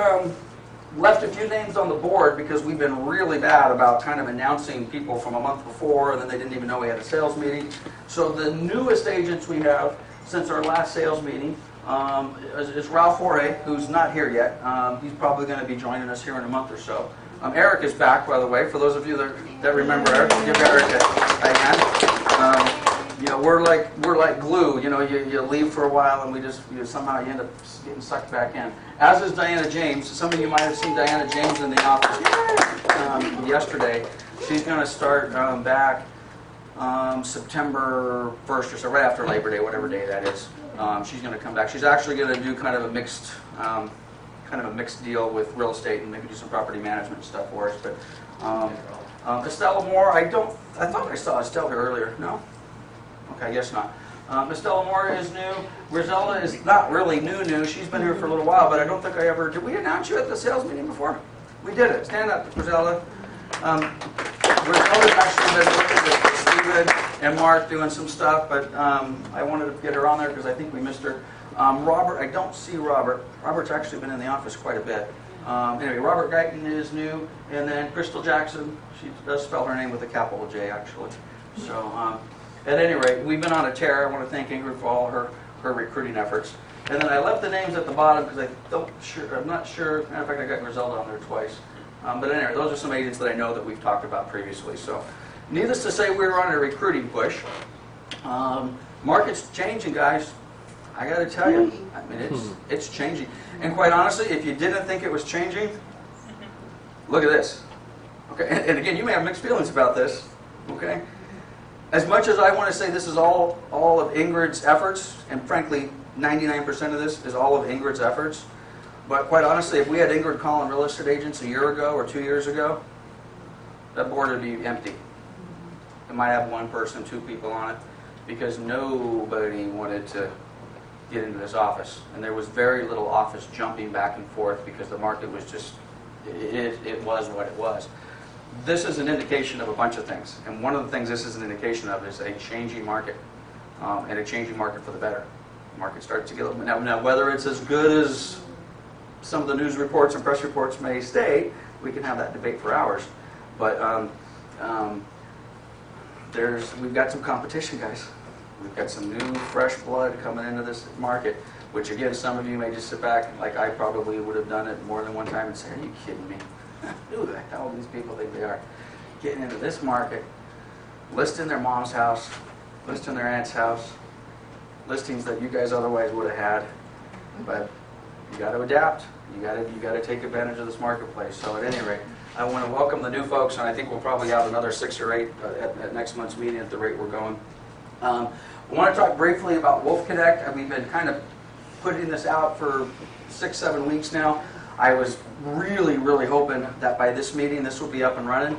left a few names on the board because we've been really bad about kind of announcing people from a month before, and then they didn't even know we had a sales meeting. So the newest agents we have since our last sales meeting is Ralph Jorge, who's not here yet. He's probably going to be joining us here in a month or so. Eric is back, by the way. For those of you that remember Eric, give Eric a hand. You know, we're like glue. You know, you leave for a while, and somehow you end up getting sucked back in. As is Diana James. Some of you might have seen Diana James in the office yesterday. She's going to start back September 1st or so, right after Labor Day, whatever day that is. She's going to come back. She's actually going to do kind of a mixed deal with real estate and maybe do some property management stuff for us. But Estella Moore, I thought I saw Estelle here earlier. No? Okay, I guess not. Estella Moore is new. Rosella is not really new. She's been here for a little while, but I don't think did we announce you at the sales meeting before? We did it. Stand up, Rosella. Rosella's actually been working with Stephen and Mark doing some stuff, but I wanted to get her on there because I think we missed her. Robert, I don't see Robert. Robert's actually been in the office quite a bit. Anyway, Robert Guyton is new, and then Crystal Jackson, she does spell her name with a capital J, actually. So, at any rate, we've been on a tear. I want to thank Ingrid for all her recruiting efforts. And then I left the names at the bottom because I'm not sure. Matter of fact, I got Griselda on there twice. But anyway, those are some agents that I know that we've talked about previously. So, needless to say, we're on a recruiting push. Market's changing, guys. I got to tell you, I mean, it's changing. And quite honestly, if you didn't think it was changing, look at this. Okay, and again, you may have mixed feelings about this, okay? As much as I want to say this is all of Ingrid's efforts, and frankly, 99% of this is all of Ingrid's efforts, but quite honestly, if we had Ingrid calling real estate agents a year ago or 2 years ago, that board would be empty. It might have one person, two people on it, because nobody wanted to get into this office. And there was very little office jumping back and forth because the market was just, it was what it was. This is an indication of a bunch of things. And one of the things this is an indication of is a changing market, and a changing market for the better. The market starts to get a little, now whether it's as good as some of the news reports and press reports may state, we can have that debate for hours. But we've got some competition, guys. We've got some new, fresh blood coming into this market, which again, some of you may just sit back, like I probably would have done it more than one time, and say, are you kidding me? Who the hell do these people think they are? Getting into this market, listing their mom's house, listing their aunt's house, listings that you guys otherwise would have had. But you got to adapt. You got to take advantage of this marketplace. So at any rate, I want to welcome the new folks, and I think we'll probably have another 6 or 8 at next month's meeting at the rate we're going. I want to talk briefly about Wolf Connect. We've been kind of putting this out for 6-7 weeks now. I was really hoping that by this meeting this will be up and running.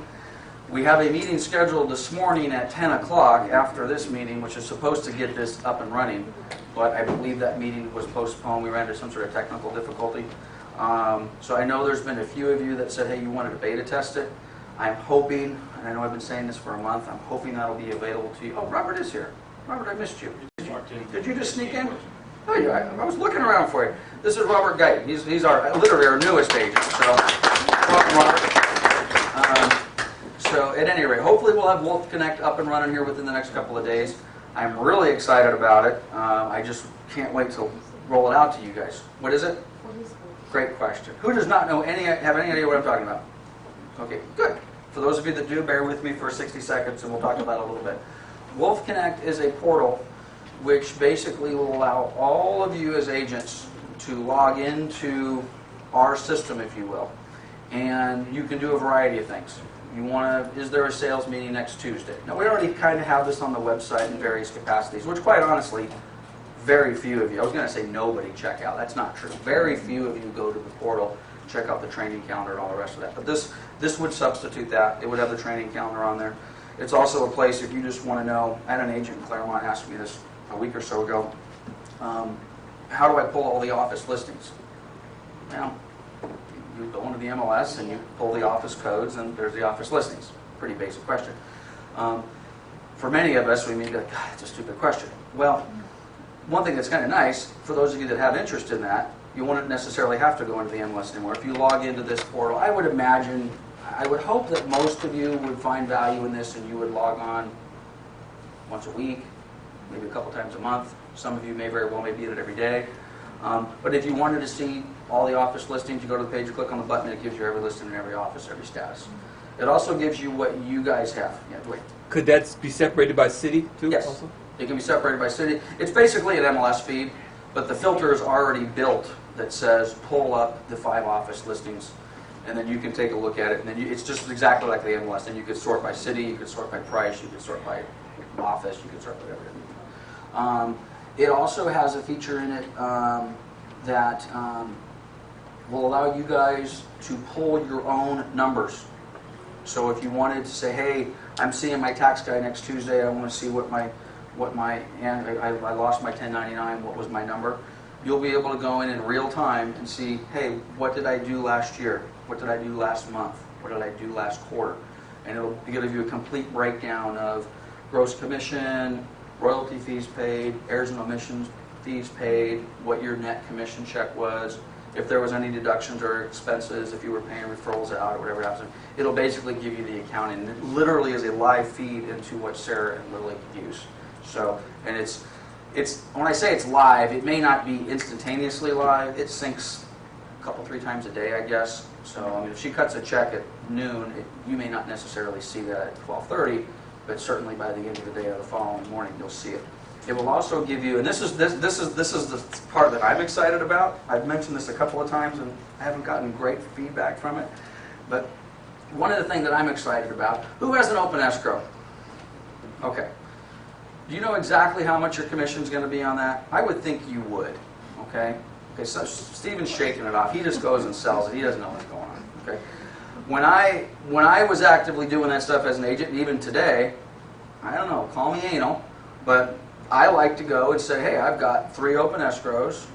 We have a meeting scheduled this morning at 10 o'clock after this meeting, which is supposed to get this up and running, but I believe that meeting was postponed. We ran into some sort of technical difficulty. So I know there's been a few of you that said, hey, you wanted to beta test it. I'm hoping, and I know I've been saying this for a month, I'm hoping that'll be available to you. Oh, Robert is here. Robert, I missed you. Did you just sneak in? Oh, yeah, I was looking around for you. This is Robert Guyton. He's literally our newest agent. So, welcome, Robert. So, at any rate, hopefully we'll have Wolf Connect up and running here within the next couple of days. I'm really excited about it. I just can't wait to roll it out to you guys. What is it? Great question. Who does not know have any idea what I'm talking about? Okay, good. For those of you that do, bear with me for 60 seconds and we'll talk about it a little bit. Wolf Connect is a portal which basically will allow all of you as agents to log into our system, if you will. And you can do a variety of things. Is there a sales meeting next Tuesday? Now, we already kind of have this on the website in various capacities, which quite honestly, very few of you, I was going to say nobody check out. That's not true. Very few of you go to the portal, check out the training calendar and all the rest of that. But this would substitute that. It would have the training calendar on there. It's also a place if you just want to know. I had an agent in Claremont ask me this a week or so ago. How do I pull all the office listings? Well, you go into the MLS and you pull the office codes and there's the office listings. Pretty basic question. For many of us, we may be like, God, that's a stupid question. Well, one thing that's kind of nice, for those of you that have interest in that, you wouldn't necessarily have to go into the MLS anymore. If you log into this portal, I would hope that most of you would find value in this and you would log on once a week, maybe a couple times a month. Some of you may very well be in it every day. But if you wanted to see all the office listings, you go to the page, you click on the button, and it gives you every listing in every office, every status. It also gives you what you guys have. Yeah, wait. Could that be separated by city too? Yes. Also? It can be separated by city. It's basically an MLS feed, but the filter is already built that says pull up the 5 office listings, and then you can take a look at it, and then it's just exactly like the MLS. And you could sort by city, you could sort by price, you could sort by office, you could sort by whatever. It also has a feature in it that will allow you guys to pull your own numbers. So if you wanted to say, hey, I'm seeing my tax guy next Tuesday, I want to see I lost my 1099, what was my number? You'll be able to go in real time and see, hey, what did I do last year? What did I do last month? What did I do last quarter? And it'll give you a complete breakdown of gross commission, royalty fees paid, errors and omissions fees paid, what your net commission check was, if there was any deductions or expenses, if you were paying referrals out or whatever happens. It'll basically give you the accounting. It literally is a live feed into what Sarah and Lily use. So, and it's when I say it's live, it may not be instantaneously live. It syncs a couple, 3 times a day, I guess. So, I mean, if she cuts a check at noon, you may not necessarily see that at 12:30, but certainly by the end of the day or the following morning, you'll see it. It will also give you, and this is the part that I'm excited about. I've mentioned this a couple of times, and I haven't gotten great feedback from it. But one of the things that I'm excited about, who has an open escrow? Okay. Do you know exactly how much your commission's going to be on that? I would think you would, okay? Okay, so Steven's shaking it off. He just goes and sells it. He doesn't know what's going on, okay? When I was actively doing that stuff as an agent, and even today, I don't know, call me anal, but I like to go and say, hey, I've got 3 open escrows,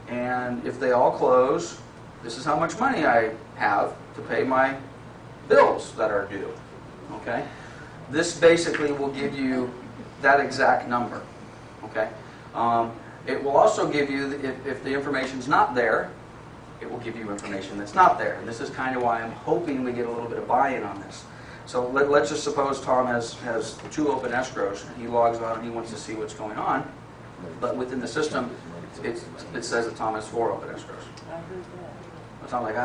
and if they all close, this is how much money I have to pay my bills that are due, okay? This basically will give you that exact number, okay? It will also give you, if the information's not there, it will give you information that's not there. And this is kind of why I'm hoping we get a little bit of buy-in on this. So let's just suppose Tom has 2 open escrows, and he logs on and he wants to see what's going on, but within the system, it says that Tom has 4 open escrows. So I'm like,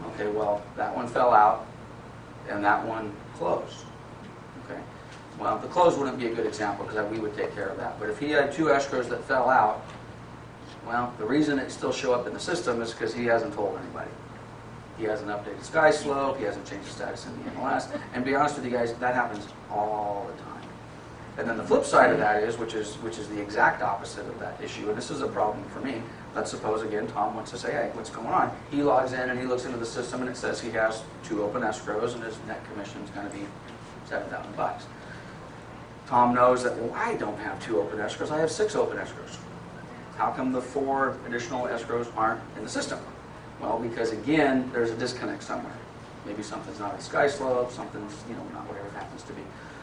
okay, well, that one fell out, and that one closed. Okay. Well, the close wouldn't be a good example because we would take care of that. But if he had 2 escrows that fell out, well, the reason it still show up in the system is because he hasn't told anybody. He hasn't updated SkySlope, he hasn't changed the status in the MLS. And to be honest with you guys, that happens all the time. And then the flip side of that is, which is the exact opposite of that issue, and this is a problem for me. Let's suppose, again, Tom wants to say, hey, what's going on? He logs in and he looks into the system and it says he has 2 open escrows and his net commission is going to be $7,000. Tom knows that, well, I don't have 2 open escrows, I have 6 open escrows. How come the 4 additional escrows aren't in the system? Well, because again, there's a disconnect somewhere. Maybe something's not at SkySlope, something's, not whatever it happens to be.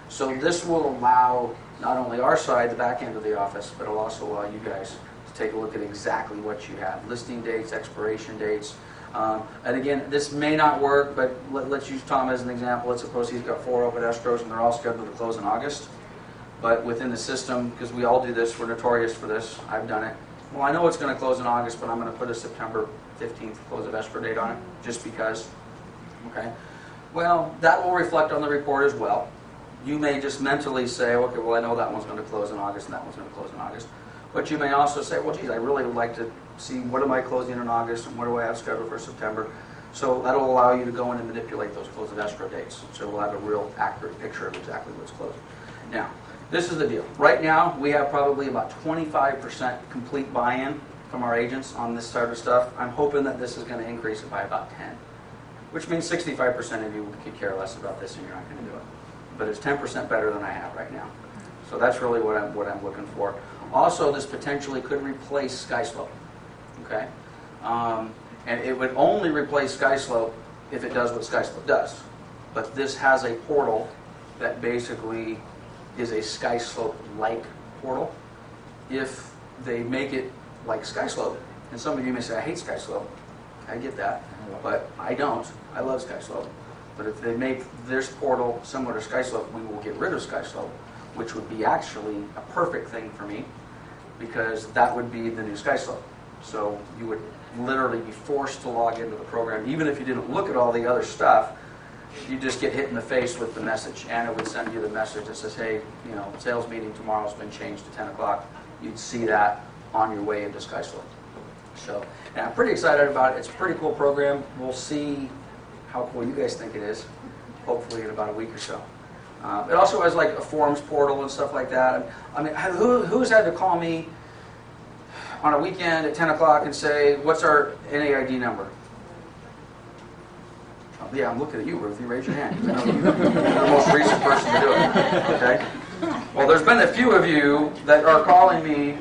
So this will allow not only our side, the back end of the office, but it'll also allow you guys to take a look at exactly what you have. Listing dates, expiration dates. And again, this may not work, but let's use Tom as an example. Let's suppose he's got 4 open escrows and they're all scheduled to close in August. But within the system, because we all do this, we're notorious for this, I've done it. Well, I know it's going to close in August, but I'm going to put a September 15th close of escrow date on it, just because. Okay. Well, that will reflect on the report as well. You may just mentally say, okay, well, I know that one's going to close in August and that one's going to close in August. But you may also say, well, geez, I really would like to see what am I closing in August and what do I have scheduled for September. So that'll allow you to go in and manipulate those close of escrow dates. So we'll have a real accurate picture of exactly what's closing. Now, this is the deal. Right now, we have probably about 25% complete buy-in from our agents on this sort of stuff. I'm hoping that this is going to increase it by about 10, which means 65% of you could care less about this and you're not going to do it. But it's 10% better than I have right now. So that's really what I'm looking for. Also, this potentially could replace SkySlope. Okay? And it would only replace SkySlope if it does what SkySlope does. But this has a portal that basically is a SkySlope-like portal. If they make it like SkySlope, and some of you may say, I hate SkySlope. I get that, but I don't. I love SkySlope. But if they make this portal similar to SkySlope, we will get rid of SkySlope, which would be actually a perfect thing for me, because that would be the new SkySlope. So you would literally be forced to log into the program, even if you didn't look at all the other stuff. You just get hit in the face with the message. Anna would send you the message that says, hey, sales meeting tomorrow's been changed to 10 o'clock. You'd see that on your way into SkySlope. So, and I'm pretty excited about it. It's a pretty cool program. We'll see how cool you guys think it is, hopefully in about a week or so. It also has like a forums portal and stuff like that. I mean, who's had to call me on a weekend at 10 o'clock and say, what's our NAID number? Yeah, I'm looking at you, Ruth. You raise your hand. I know you're the most recent person to do it. Okay? Well, there's been a few of you that are calling me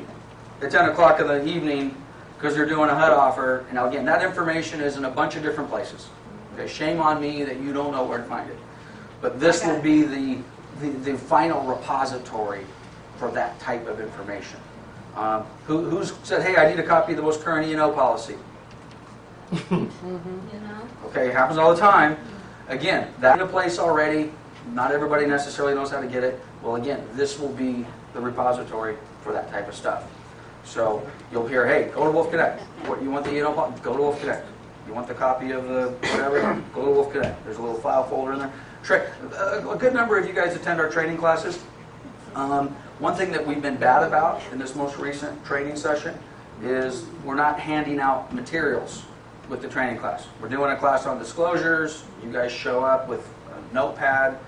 at 10 o'clock in the evening because you're doing a HUD offer. And now, again, that information is in a bunch of different places. Okay? Shame on me that you don't know where to find it. But this will be the final repository for that type of information. Who's said, hey, I need a copy of the most current E&O policy? Okay, it happens all the time. Again, that's in place already. Not everybody necessarily knows how to get it. Well, again, this will be the repository for that type of stuff. So you'll hear, hey, go to Wolf Connect. What you want the E&O policy? Go to Wolf Connect. You want the copy of the whatever? Go to Wolf Connect. There's a little file folder in there. A good number of you guys attend our training classes. One thing that we've been bad about in this most recent training session is we're not handing out materials with the training class. We're doing a class on disclosures. You guys show up with a notepad.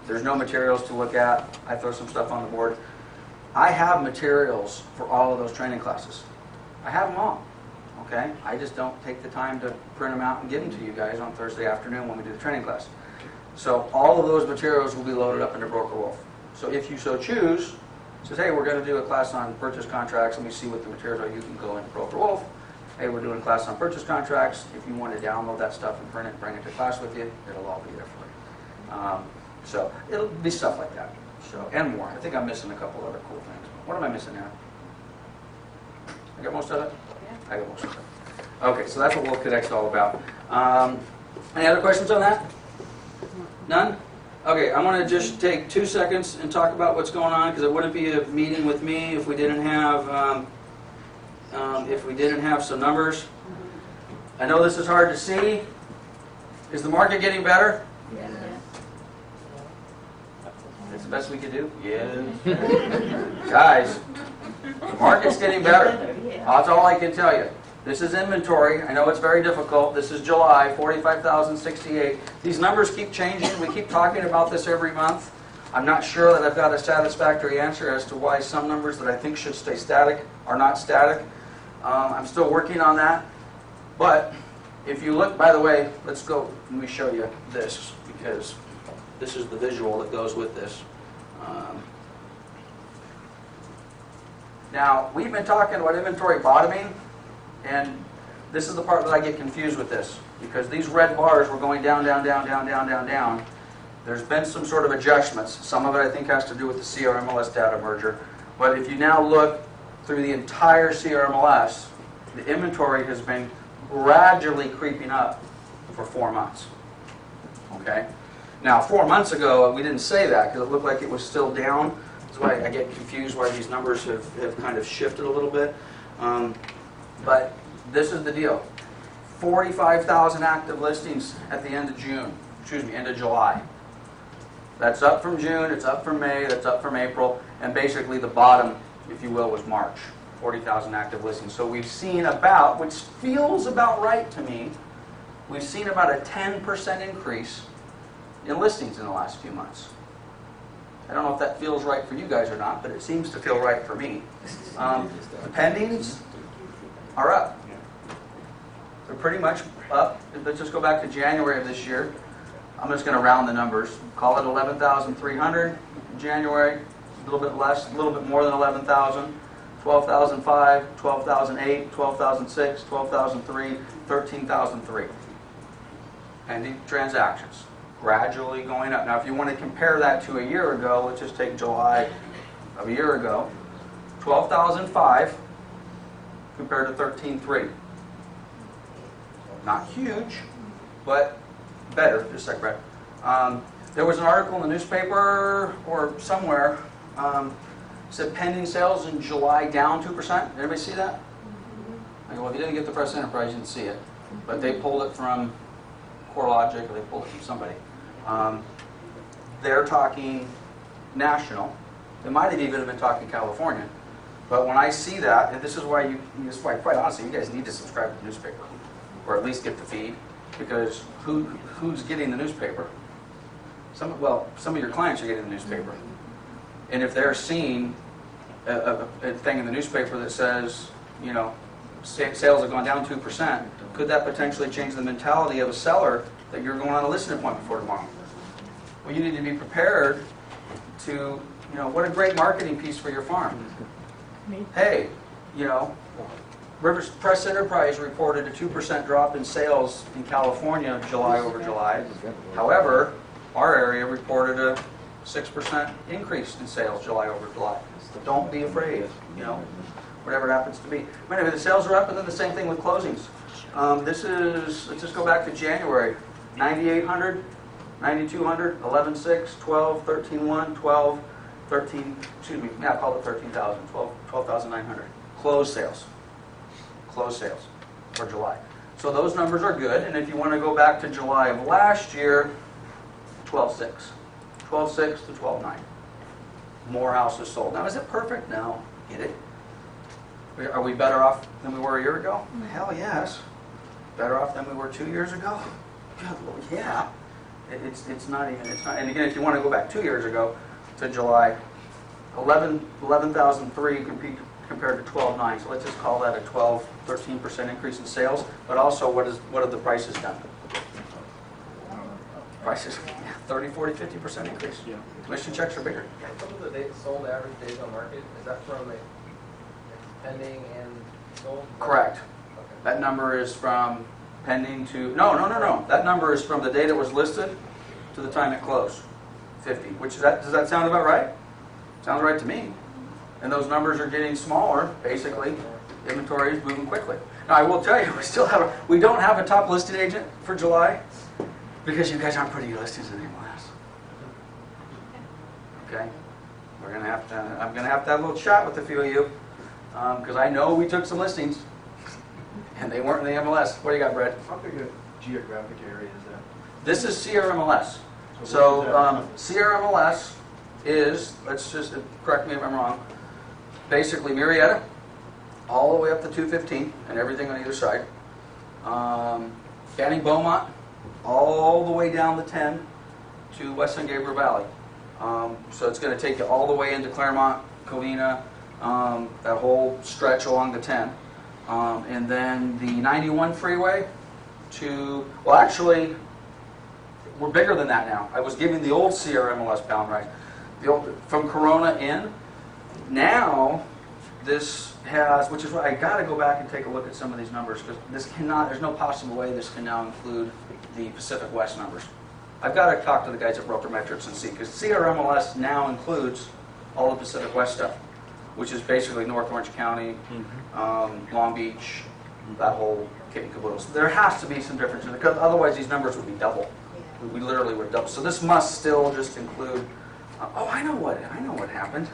There's no materials to look at. I throw some stuff on the board. I have materials for all of those training classes. I have them all, okay? I just don't take the time to print them out and give them to you guys on Thursday afternoon when we do the training class. So all of those materials will be loaded up into Broker Wolf. So if you so choose, says, hey, we're going to do a class on purchase contracts, let me see what the materials are, you can go into Broker Wolf. Hey, we're doing a class on purchase contracts. If you want to download that stuff and print it, bring it to class with you, it'll all be there for you. So it'll be stuff like that. So, and more. I think I'm missing a couple other cool things. What am I missing now? I got most of it? I got most of it. Okay, so that's what Wolf Connect's all about. Any other questions on that? None? Okay, I'm going to just take 2 seconds and talk about what's going on, because it wouldn't be a meeting with me if we didn't have some numbers. I know this is hard to see. Is the market getting better? Yeah. That's the best we could do? Yes. Guys, the market's getting better. That's all I can tell you. This is inventory. I know it's very difficult. This is July, 45,068. These numbers keep changing. We keep talking about this every month. I'm not sure that I've got a satisfactory answer as to why some numbers that I think should stay static are not static. I'm still working on that. But if you look, by the way, let's go, let me show you this, because this is the visual that goes with this. Now, we've been talking about inventory bottoming, and this is the part that I get confused with this, because these red bars were going down, down, down, down, down, down, down. There's been some sort of adjustments. Some of it, I think, has to do with the CRMLS data merger. But if you now look through the entire CRMLS, the inventory has been gradually creeping up for 4 months. Okay? Now, 4 months ago, we didn't say that because it looked like it was still down. That's why I get confused why these numbers have kind of shifted a little bit. But this is the deal. 45,000 active listings at the end of end of July. That's up from June, it's up from May, that's up from April, and basically the bottom, if you will, was March. 40,000 active listings. So we've seen about, which feels about right to me, we've seen about a 10% increase in listings in the last few months. I don't know if that feels right for you guys or not, but it seems to feel right for me. The pendings are up. They're pretty much up. Let's just go back to January of this year. I'm just going to round the numbers. Call it 11,300 in January. A little bit less, a little bit more than 11,000. 12,005, 12,008, 12,006, 12,003, 13,003. Pending transactions. Gradually going up. Now, if you want to compare that to a year ago, let's just take July of a year ago. 12,005 compared to 13,300. Not huge, but better, just a sec, Brett. There was an article in the newspaper or somewhere said pending sales in July down 2%. Did anybody see that? I go, well, if you didn't get the Press Enterprise, you didn't see it. But they pulled it from CoreLogic, or they pulled it from somebody. They're talking national. They might have even been talking California. But when I see that, and this is why quite honestly, you guys need to subscribe to the newspaper, or at least get the feed, because who's getting the newspaper? Some of your clients are getting the newspaper. And if they're seeing a thing in the newspaper that says, you know, sales have gone down 2%, could that potentially change the mentality of a seller that you're going on a listing appointment for tomorrow? Well, you need to be prepared to, you know, what a great marketing piece for your farm. Hey, you know, Rivers Press Enterprise reported a 2% drop in sales in California July over July. However, our area reported a 6% increase in sales July over July. So don't be afraid, you know, whatever it happens to be. But anyway, the sales are up, and then the same thing with closings. Let's just go back to January. 9,800, 9,200, 11,600, 12, 13,100, 12, 13, excuse me, now call it 13,000, 12,900. Closed sales for July. So those numbers are good, and if you want to go back to July of last year, 12,600. 12,600 to 12,900. More houses sold. Now, is it perfect? No. Get it? Are we better off than we were a year ago? Hell yes. better off than we were 2 years ago? God, well, yeah. It's not even, and again, if you want to go back 2 years ago to July, 11,003 compared to 12,900. So let's just call that a 13% increase in sales. But also, what have the prices done? Prices, 30, 40, 50% increase. Yeah. Commission checks are bigger. Some of the days sold, average days on market, is that from a pending and sold? Correct. Okay. That number is from pending to, no. That number is from the date it was listed to the time it closed, 50. Which is that, does that sound about right? Sounds right to me. And those numbers are getting smaller, basically. Inventory is moving quickly. Now, I will tell you, we don't have a top listed agent for July because you guys aren't putting your listings in the MLS. Okay? I'm gonna have to have a little chat with a few of you because I know we took some listings and they weren't in the MLS. What do you got, Brett? How big a geographic area is that? This is CRMLS. what So is that? CRMLS is, let's just correct me if I'm wrong, basically Marietta, all the way up to 215 and everything on either side. Banning Beaumont, all the way down the 10 to West San Gabriel Valley. So it's going to take you all the way into Claremont, Covina, that whole stretch along the 10. And then the 91 freeway to, well actually, we're bigger than that now. I was giving the old CRMLS boundary, from Corona in. Now, this has, which is why I got to go back and take a look at some of these numbers because this cannot, there's no possible way this can now include the Pacific West numbers. I've got to talk to the guys at Broker Metrics and see, because CRMLS now includes all the Pacific West stuff, which is basically North Orange County, Long Beach, that whole kit and caboodle. So there has to be some differences because otherwise these numbers would be double. We literally would double. So this must still just include. Oh, I know what happened.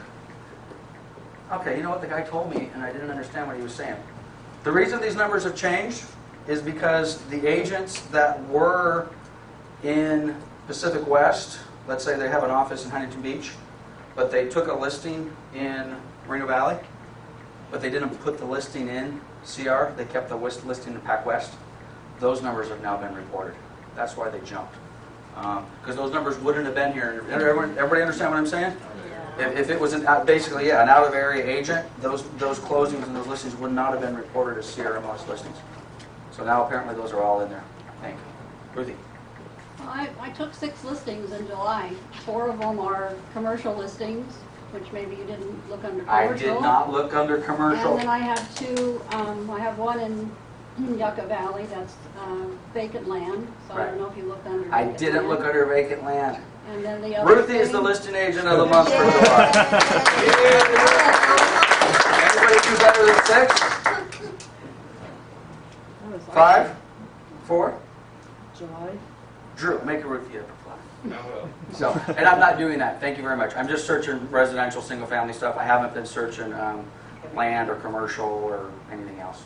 Okay, you know what the guy told me, and I didn't understand what he was saying. The reason these numbers have changed is because the agents that were in Pacific West, let's say they have an office in Huntington Beach, but they took a listing in Moreno Valley, but they didn't put the listing in CR, they kept the listing in Pac West. Those numbers have now been reported. That's why they jumped. Because those numbers wouldn't have been here. Everybody understand what I'm saying? If it was basically an out-of-area agent, those closings and those listings would not have been reported as CRMLS listings. So now apparently those are all in there. Thank you. Ruthie. I took 6 listings in July. 4 of them are commercial listings, which maybe you didn't look under commercial. I did not look under commercial. And then I have 2, I have one in Yucca Valley, that's vacant land, so I don't know if you looked under I vacant didn't land. look under vacant land. And then the other Ruthie is thing- the listing agent of the month for July. Anybody do better than 6? What was that? 5? 4? July. Drew, make a Ruthie a reply. So, and I'm not doing that. Thank you very much. I'm just searching residential, single-family stuff. I haven't been searching land or commercial or anything else.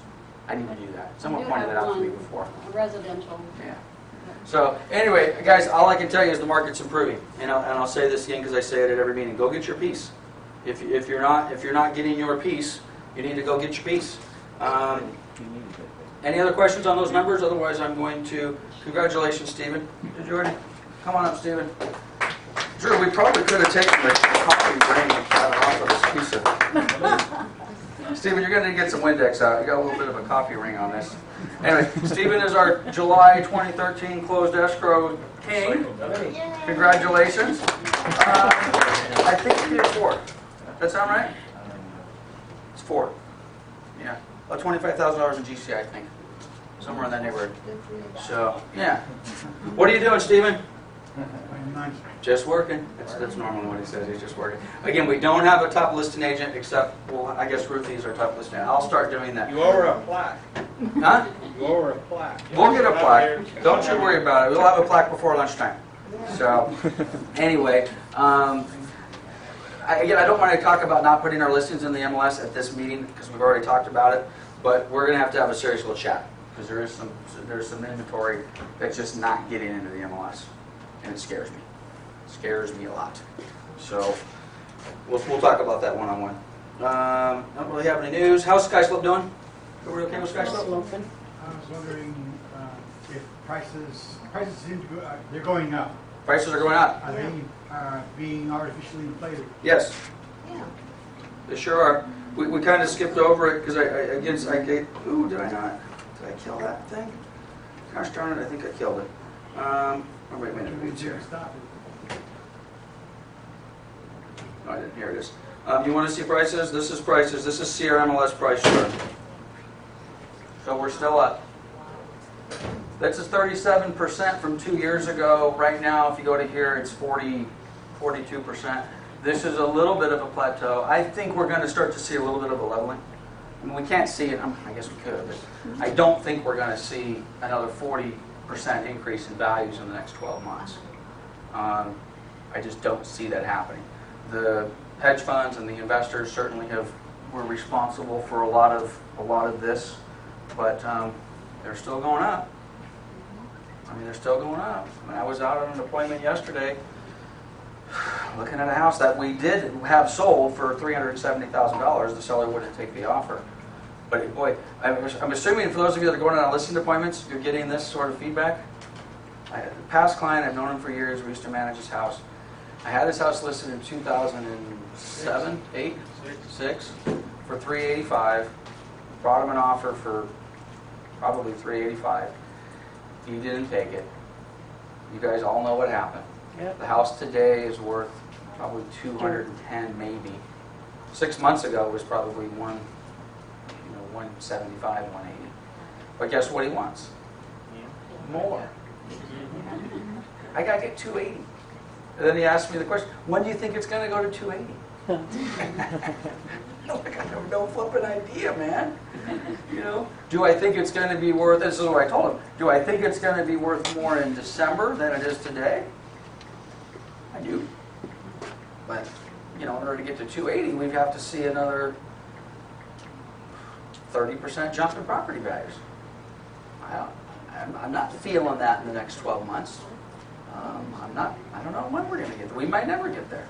I need to do that. Someone You pointed have that out to me one, before. Residential. Yeah. So anyway, guys, all I can tell you is the market's improving. And I'll say this again because I say it at every meeting. Go get your piece. If you're not getting your piece, you need to go get your piece. Any other questions on those numbers? Otherwise, I'm going to congratulations, Stephen. Did you already? Come on up, Stephen. Drew, we probably could have taken the coffee brain and cut it off of this piece of. Stephen, you're going to get some Windex out. You got a little bit of a coffee ring on this. Anyway, Stephen is our July 2013 closed escrow king. Congratulations. I think you did 4. Does that sound right? It's 4. Yeah. About $25,000 in GCI, I think. Somewhere in that neighborhood. So, yeah. What are you doing, Stephen? Just working. That's normally what he says. He's just working. Again, we don't have a top listing agent except, well, I guess Ruthie's our top listing agent. I'll start doing that. You owe her a plaque. Huh? You owe her a plaque. We'll get a plaque. Don't you worry about it. We'll have a plaque before lunchtime. So, anyway, again, I don't want to talk about not putting our listings in the MLS at this meeting because we've already talked about it. But we're going to have a serious little chat because there's some inventory that's just not getting into the MLS, and it scares me. It scares me a lot. So, we'll talk about that one-on-one. Don't really have any news. How's Skyslope doing? Are we okay with Skyslope? I was wondering, if prices seem to go, they're going up. Prices are going up. Are they being artificially inflated? Yes, they sure are. We kind of skipped over it because ooh, did I not? Did I kill that thing? Gosh darn it, I think I killed it. Oh, wait a minute, it's here. Stop it. No, I didn't. Here it is. You want to see prices? This is prices. This is CRMLS price chart. So we're still up. This is 37% from 2 years ago. Right now, if you go to here, it's 42%. This is a little bit of a plateau. I think we're going to start to see a little bit of a leveling. I mean, we can't see it. I guess we could, but I don't think we're going to see another 40% increase in values in the next 12 months. I just don't see that happening. The hedge funds and the investors certainly were responsible for a lot of this, but they're still going up. I mean, they're still going up. I mean, I was out on an appointment yesterday looking at a house that we did have sold for $370,000. The seller wouldn't take the offer. But boy, I'm assuming for those of you that are going on listing appointments, you're getting this sort of feedback. Past client, I've known him for years. We used to manage his house. I had his house listed in 2007, 8, 6 for $385. Brought him an offer for probably $385. He didn't take it. You guys all know what happened. Yep. The house today is worth probably $210 maybe. 6 months ago it was probably 175, 180. But guess what he wants? More. I gotta get 280. And then he asked me the question, when do you think it's gonna go to 280? Like, I have no flipping idea, man. You know, do I think it's going to be worth? This is what I told him. Do I think it's going to be worth more in December than it is today? I do. But you know, in order to get to 280, we have to see another 30% jump in property values. I'm not feeling that in the next 12 months. I don't know when we're going to get there. We might never get there.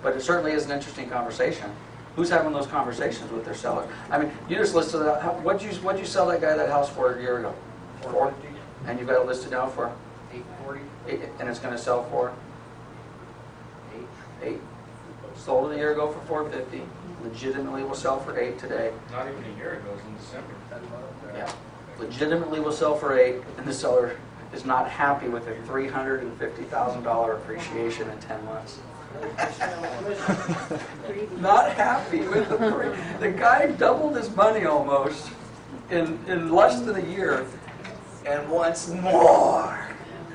But it certainly is an interesting conversation. Who's having those conversations with their sellers? I mean, you just listed out, what'd you sell that guy that house for a year ago? 450. And you got it listed now for? 840. And it's going to sell for? 8. Sold it a year ago for 450. Legitimately will sell for 8 today. Not even a year ago, it was in December. 10 months. Yeah. Legitimately will sell for 8, and the seller is not happy with a $350,000 appreciation in 10 months. Not happy with the guy doubled his money almost in less than a year and wants more.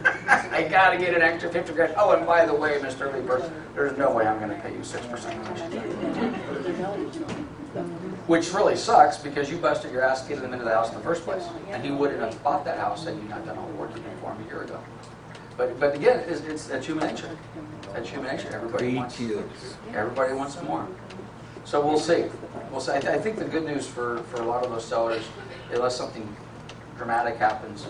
I gotta get an extra 50 grand. Oh, and by the way, Mr. Lieber, there's no way I'm gonna pay you 6% commission. Which really sucks because you busted your ass getting him into the house in the first place. And he wouldn't have bought that house had you not done all the work you did for him a year ago. But again, it's human nature. That's human nature. Everybody wants more. So we'll see. We'll see. I think the good news for a lot of those sellers, unless something dramatic happens,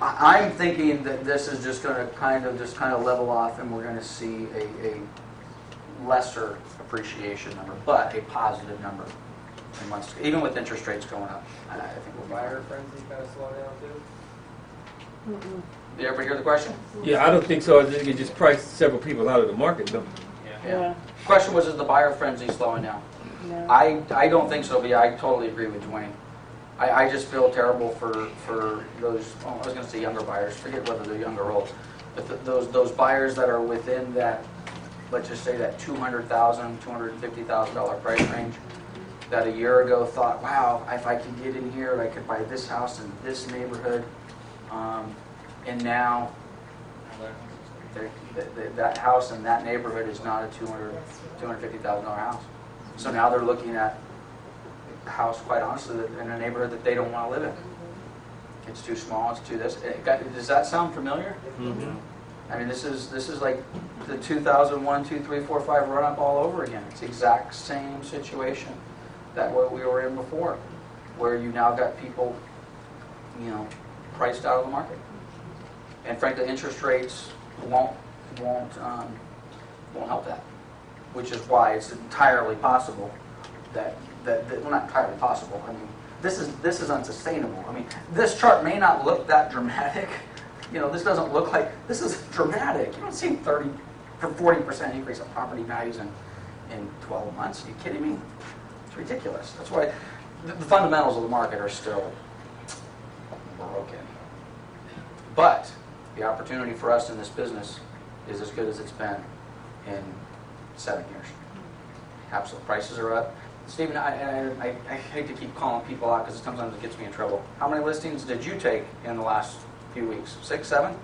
I'm thinking that this is just going to kind of level off, and we're going to see a lesser appreciation number, but a positive number in months, even with interest rates going up. I think we'll buy. Buyer frenzy kind of slow down too. Did you ever hear the question? Yeah, I don't think so. I think it just priced several people out of the market, though. Yeah. Question was, is the buyer frenzy slowing down? No. I don't think so, but I totally agree with Dwayne. I just feel terrible for those, I was going to say younger buyers, forget whether they're young or old, but those buyers that are within that, let's just say that $200,000, $250,000 price range, that a year ago thought, wow, if I could get in here, I could buy this house in this neighborhood, and now that house in that neighborhood is not a $250,000 house. So now they're looking at a house, quite honestly, in a neighborhood that they don't want to live in. It's too small, it's too this. Does that sound familiar? Mm-hmm. I mean, this is like the 2001, 2, 3, 4, 5 run up all over again. It's the exact same situation that what we were in before, where you now got people, priced out of the market. And frankly, interest rates won't help that. Which is why it's entirely possible that well, not entirely possible. I mean, this is unsustainable. I mean, this chart may not look that dramatic. This doesn't look like, this is dramatic. You don't see 30 or 40% increase of property values in 12 months. Are you kidding me? It's ridiculous. That's why the fundamentals of the market are still broken. But the opportunity for us in this business is as good as it's been in 7 years. Absolute prices are up. Stephen, I hate to keep calling people out because sometimes it gets me in trouble. How many listings did you take in the last few weeks? 6, 7?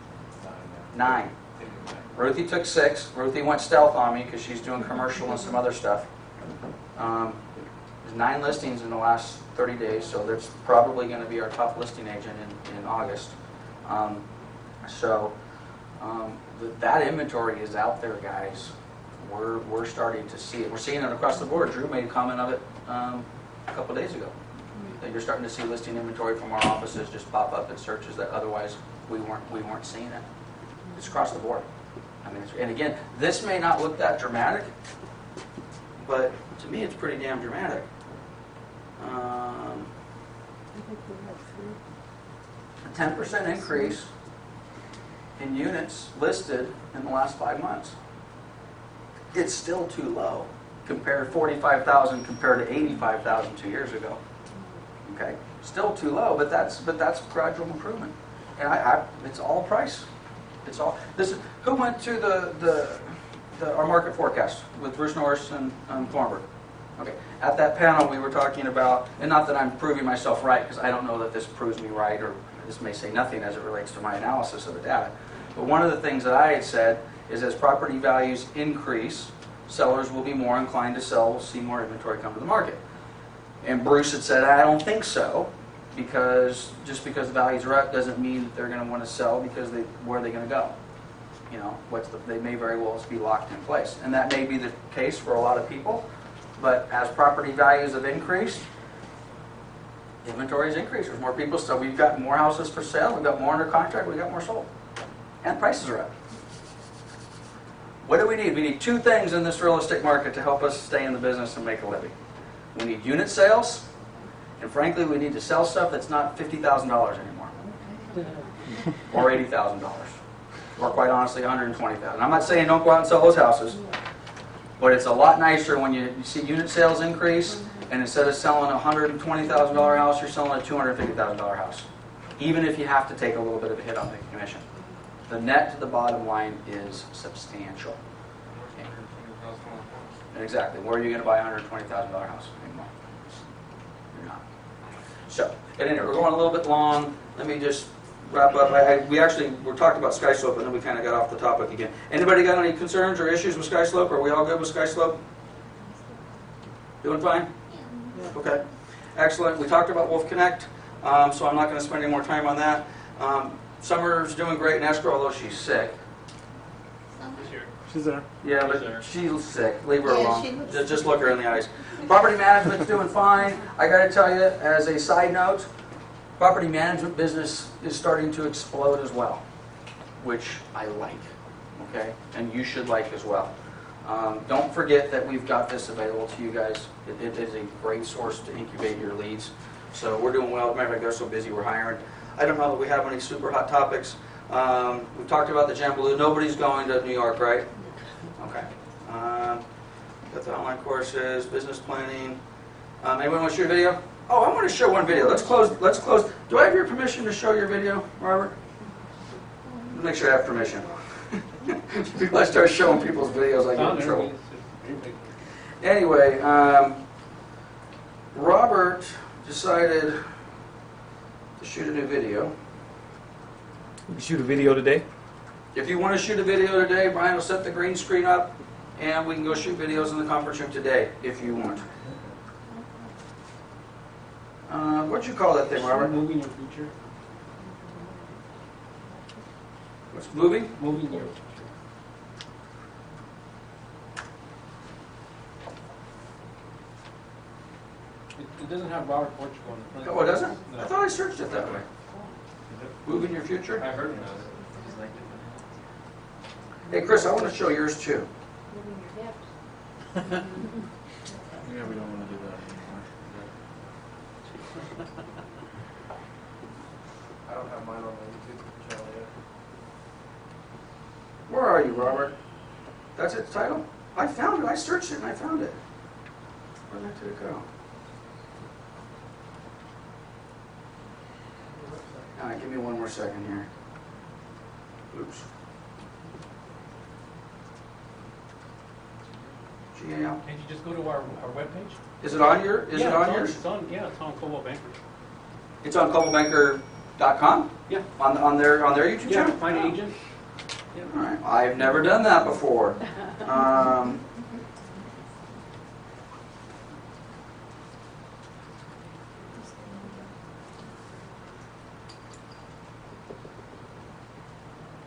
9. Ruthie took 6. Ruthie went stealth on me because she's doing commercial and some other stuff. There's 9 listings in the last 30 days, so that's probably going to be our top listing agent in August. That inventory is out there, guys. We're starting to see it. We're seeing it across the board. Drew made a comment of it a couple days ago. That you're starting to see listing inventory from our offices just pop up in searches that otherwise we weren't seeing it. It's across the board. I mean, and again, this may not look that dramatic, but to me, it's pretty damn dramatic. A 10% increase in units listed in the last 5 months. It's still too low. Compared 45,000 compared to 85,000 2 years ago. Okay, still too low, but that's gradual improvement. And it's all price. It's all this. Who went to our market forecast with Bruce Norris and Thornburg? Okay, at that panel we were talking about, and not that I'm proving myself right because I don't know that this proves me right, or this may say nothing as it relates to my analysis of the data. But one of the things that I had said is as property values increase, sellers will be more inclined to sell, we'll see more inventory come to the market. And Bruce had said, I don't think so, because just because the values are up doesn't mean that they're going to want to sell, because where are they going to go? They may very well be locked in place. And that may be the case for a lot of people, but as property values have increased, inventory has increased. There's more people, so we've got more houses for sale, we've got more under contract, we've got more sold. And prices are up. What do we need? We need 2 things in this real estate market to help us stay in the business and make a living. We need unit sales, and frankly, we need to sell stuff that's not $50,000 anymore, or $80,000, or quite honestly, $120,000. I'm not saying don't go out and sell those houses, but it's a lot nicer when you see unit sales increase, and instead of selling a $120,000 house, you're selling a $250,000 house, even if you have to take a little bit of a hit on the commission. The net to the bottom line is substantial. Exactly. Where are you going to buy a $120,000 house anymore? You're not. So, anyway, we're going a little bit long. Let me just wrap up. We talked about SkySlope, and then we kind of got off the topic again. Anybody got any concerns or issues with SkySlope? Are we all good with SkySlope? Doing fine? Okay. Excellent. We talked about Wolf Connect, so I'm not going to spend any more time on that. Summer's doing great in escrow, although she's sick. She's there. Yeah, but she's sick. Leave her alone. Just look her in the eyes. Property management's doing fine. I got to tell you, as a side note, property management business is starting to explode as well, which I like. Okay, and you should like as well. Don't forget that we've got this available to you guys. It is a great source to incubate your leads. So we're doing well. As a matter of fact, they're so busy we're hiring. I don't know that we have any super hot topics. We've talked about the Jambaloo. Nobody's going to New York, right? Okay. Got the online courses, business planning. Anyone want to shoot a video? Oh, I want to show one video. Let's close. Do I have your permission to show your video, Robert? Make sure I have permission. If I start showing people's videos, I get in trouble. Anyway, Robert decided to shoot a new video. We can shoot a video today. If you want to shoot a video today, Brian will set the green screen up, and we can go shoot videos in the conference room today, if you want. What'd you call that thing, Robert? Moving your future. What's moving? Moving your future. It doesn't have Robert Portugal in the front. Oh, it doesn't? No. I thought I searched it that way. Moving your future? I heard it does. Hey, Chris, I want to show yours too. Moving your hips. Yeah, we don't want to do that anymore. I don't have mine on my YouTube channel yet. Where are you, Robert? That's its title? I found it. I searched it and I found it. Where the heck did it go? All right, give me one more second here. Oops. GAL. Can't you just go to our webpage? Is it on your? Is it on yours? It's on, yeah, it's on Coldwell Banker. It's on coldwellbanker.com? Yeah. On their YouTube Yeah, channel? find an agent. All right. I've never done that before.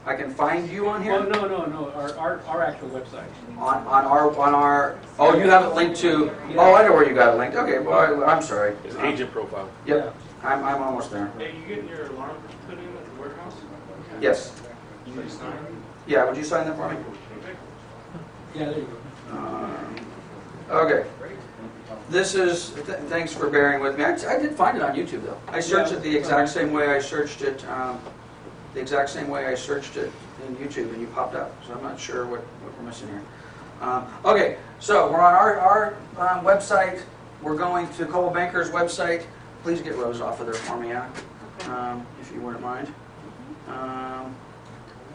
I can find you on here? Well, no, our actual website. On our, oh, you have it linked to, oh, I know where you got it linked. Okay, well, I'm sorry. It's agent profile. Yep, I'm almost there. Hey, you getting your alarm put in at the warehouse? Yes. You need to sign? Yeah, would you sign that for me? Yeah, there you go. Okay. This is, thanks for bearing with me. I did find it on YouTube, though. I searched it the exact same way I searched it, in YouTube, and you popped up. So I'm not sure what we're missing here. Okay, so we're on our website. We're going to Coldwell Banker's website. Please get Rose off of there for me, Anna, if you wouldn't mind.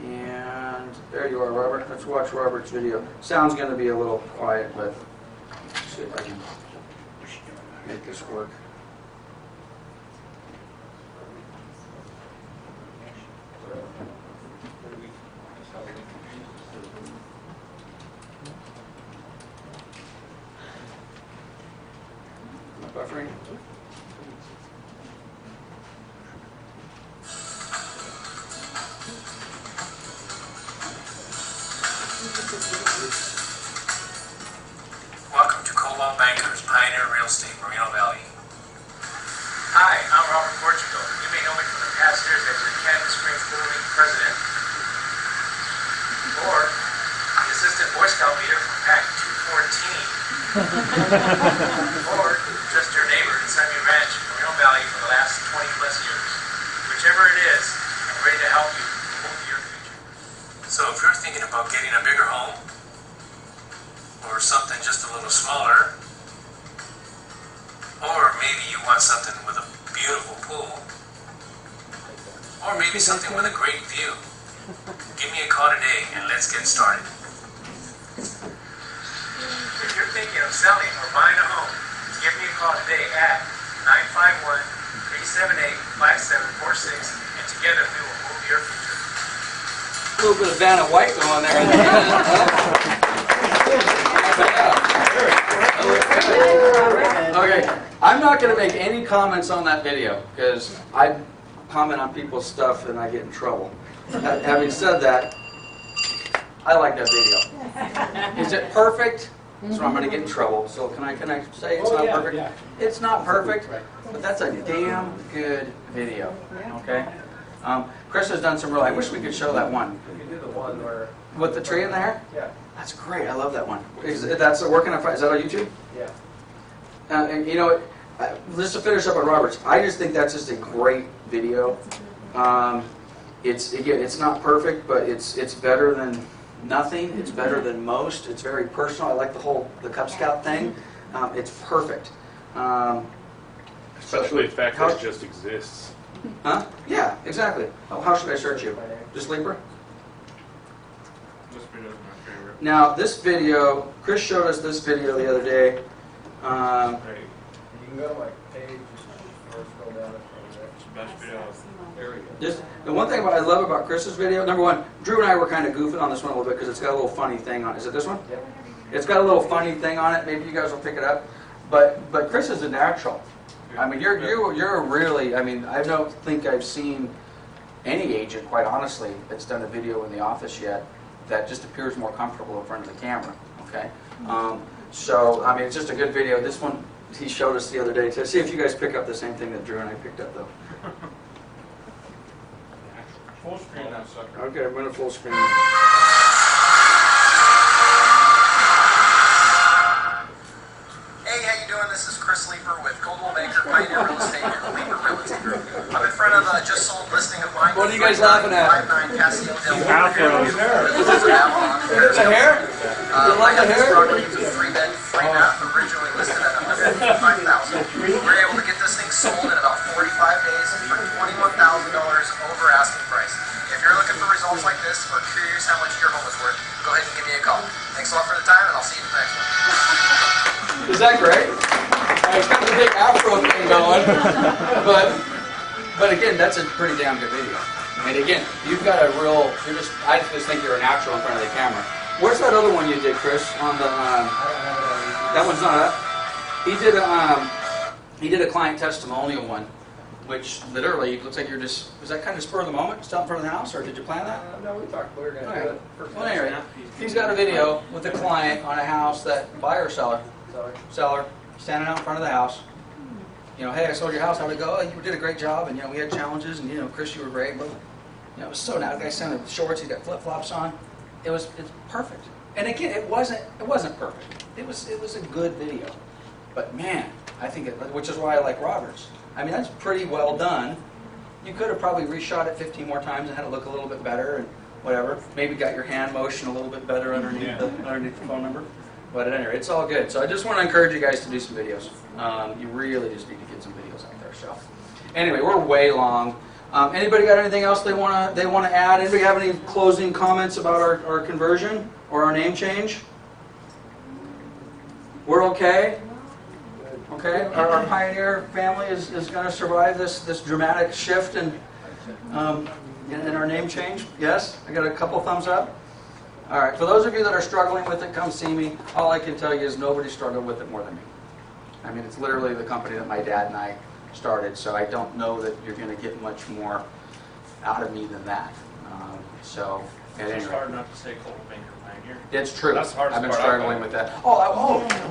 And there you are, Robert. Let's watch Robert's video. Sound's going to be a little quiet, but let's see if I can make this work. Am I buffering? Welcome to Coldwell Bankers, Pioneer Real Estate, Moreno Valley. Hi, I'm Robert Portugal. You may know me from the past years as the Canton Springs Little League president, or the assistant Boy Scout leader from Pack 214, or just your neighbor in Sunny Ranch, Moreno Valley for the last 20 plus years. Whichever it is, I'm ready to help you move to your future. So if you're thinking about getting a bigger home, or something just a little smaller, or maybe you want something with a beautiful pool, or maybe something with a great view, give me a call today and let's get started. If you're thinking of selling or buying a home, give me a call today at 951-378-5746, and together we will move your future. A little bit of Vanna White going there. Okay, I'm not going to make any comments on that video because I comment on people's stuff and I get in trouble. Having said that, I like that video. Is it perfect? So I'm going to get in trouble. So can I say it's not perfect? Yeah. It's not perfect, but that's a damn good video. Okay. Chris has done some real. I wish we could show that one We could do the one where, with the tree in there. yeah, That's great. I love that one. That's working on. Is that on YouTube? yeah. And you know, just to finish up on Roberts, I just think that's just a great video. It's not perfect, but it's better than nothing. It's better than most. It's very personal. I like the Cub Scout thing. It's perfect. Especially the fact that it just exists. Huh? Yeah, exactly. Oh, how should I search you? Just Libra? This video is my favorite. Now, this video, Chris showed us this video the other day. Right. You can go to my page or scroll down it from there. It's the best video. There we go. The one thing I love about Chris's video, number one, Drew and I were kind of goofing on this one a little bit because it's got a little funny thing on it. Is it this one? Yep. It's got a little funny thing on it. Maybe you guys will pick it up. But Chris is a natural. I mean, you're really. I mean, I don't think I've seen any agent, quite honestly, that's done a video in the office yet that just appears more comfortable in front of the camera. Okay. So I mean, it's just a good video. This one he showed us the other day. To see if you guys pick up the same thing that Drew and I picked up, though. Full screen that sucker. Okay, I'm going to full screen. Hey, how you doing? This is Chris Lee Cooper with Coldwell Banker Pioneer Real Estate and Cooper Realty Group. I'm in front of a just sold listing of mine. What are you guys laughing at? 59 Casio Del Afros. The hair? You like the hair? Property was a 3-bed, 3-bath, originally listed at $155,000. We were able to get this thing sold in about 45 days for $21,000 over asking price. If you're looking for results like this or curious how much your home is worth, go ahead and give me a call. Thanks a lot for the time, and I'll see you in the next one. Is that great? It's got the big afro thing going, but again, that's a pretty damn good video. And again, you've got a real. I just think you're a natural in front of the camera. Where's that other one you did, Chris? On the that one's not up. He did a client testimonial one, which literally looks like you're just. Was that kind of spur of the moment, just out in front of the house, or did you plan that? No, we talked. We were going to do it. Well, anyway, he's got a video with a client on a house that buyer or seller. Seller, standing out in front of the house. You know, hey, I sold your house. How'd it go? You did a great job, and we had challenges, and Chris, you were great. But it was so nice. The guy sent him shorts. He got flip flops on. It's perfect. And again, it wasn't perfect. It was a good video. But man, I think which is why I like Robert's. I mean, that's pretty well done. You could have probably reshot it 15 more times and had it look a little bit better and whatever. Maybe got your hand motion a little bit better underneath the phone number. But at any rate, it's all good. So I just want to encourage you guys to do some videos. You really just need to get some videos out there. So anyway, we're way long. Anybody got anything else they want to add? Anybody have any closing comments about our conversion or our name change? We're okay. Okay, our Pioneer family is going to survive this dramatic shift in our name change. Yes, I got a couple thumbs up. All right, for those of you that are struggling with it, come see me. All I can tell you is nobody struggled with it more than me. I mean, it's literally the company that my dad and I started, so I don't know that you're going to get much more out of me than that. At any It's rate. hard not to say Coldwell Banker Pioneer. It's true. That's the hardest I've been part struggling with that.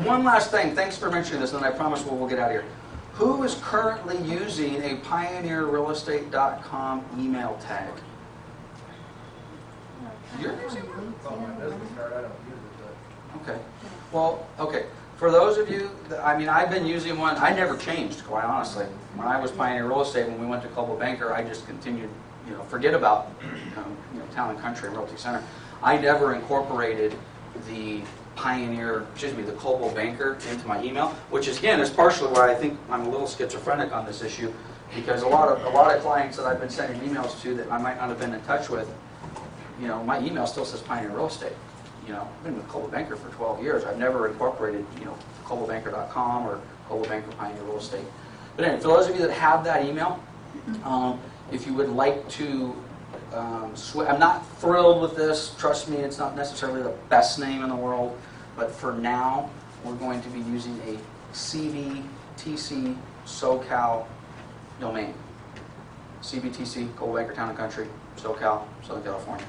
One last thing. Thanks for mentioning this, and then I promise we'll get out of here. Who is currently using a PioneerRealEstate.com email tag? You're using it? Well, my business card, I don't use it, but Okay. Well, okay. For those of you, I've been using one. I never changed, quite honestly. When I was Pioneer Real Estate, when we went to Coldwell Banker, I just continued, forget about Town and Country and Realty Center. I never incorporated the the Coldwell Banker into my email, which is, again, is partially why I think I'm a little schizophrenic on this issue, because a lot of clients that I've been sending emails to that I might not have been in touch with, my email still says Pioneer Real Estate. I've been with Coldwell Banker for 12 years. I've never incorporated, ColdwellBanker.com or Coldwell Banker Pioneer Real Estate. But anyway, for those of you that have that email, if you would like to I'm not thrilled with this. Trust me, it's not necessarily the best name in the world. But for now, we're going to be using a CBTC SoCal domain. CBTC, Coldwell Banker Town and Country, SoCal, Southern California.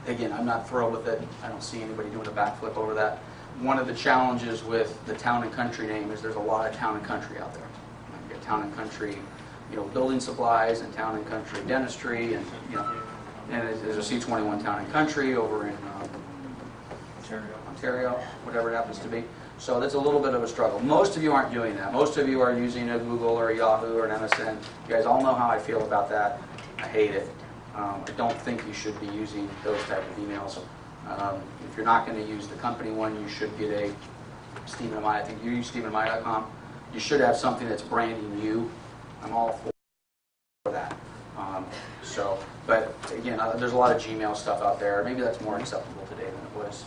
Again, I'm not thrilled with it. I don't see anybody doing a backflip over that. One of the challenges with the Town and Country name is there's a lot of Town and Country out there. You get Town and Country, building supplies, and Town and Country dentistry, and and there's a C21 Town and Country over in Ontario, whatever it happens to be. So that's a little bit of a struggle. Most of you aren't doing that. Most of you are using a Google or a Yahoo or an MSN. You guys all know how I feel about that. I hate it. I don't think you should be using those type of emails. If you're not going to use the company one, you should get a Stephen Amaya. I think you use StephenAmaya.com. You should have something that's branding you. I'm all for that. But again, there's a lot of Gmail stuff out there. Maybe that's more acceptable today than it was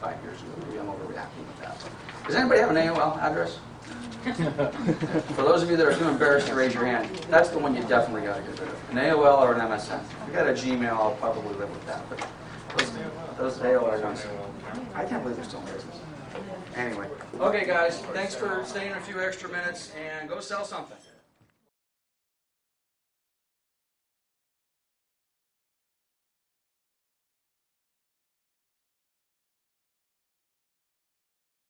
5 years ago. Maybe I'm overreacting with that. Does anybody have an AOL address? For those of you that are too embarrassed to raise your hand, that's the one you definitely got to get rid of. An AOL or an MSN. If you got a Gmail, I'll probably live with that. But those AOL ones, I can't believe they're still in business. Anyway. Okay, guys. Thanks for staying a few extra minutes, and go sell something.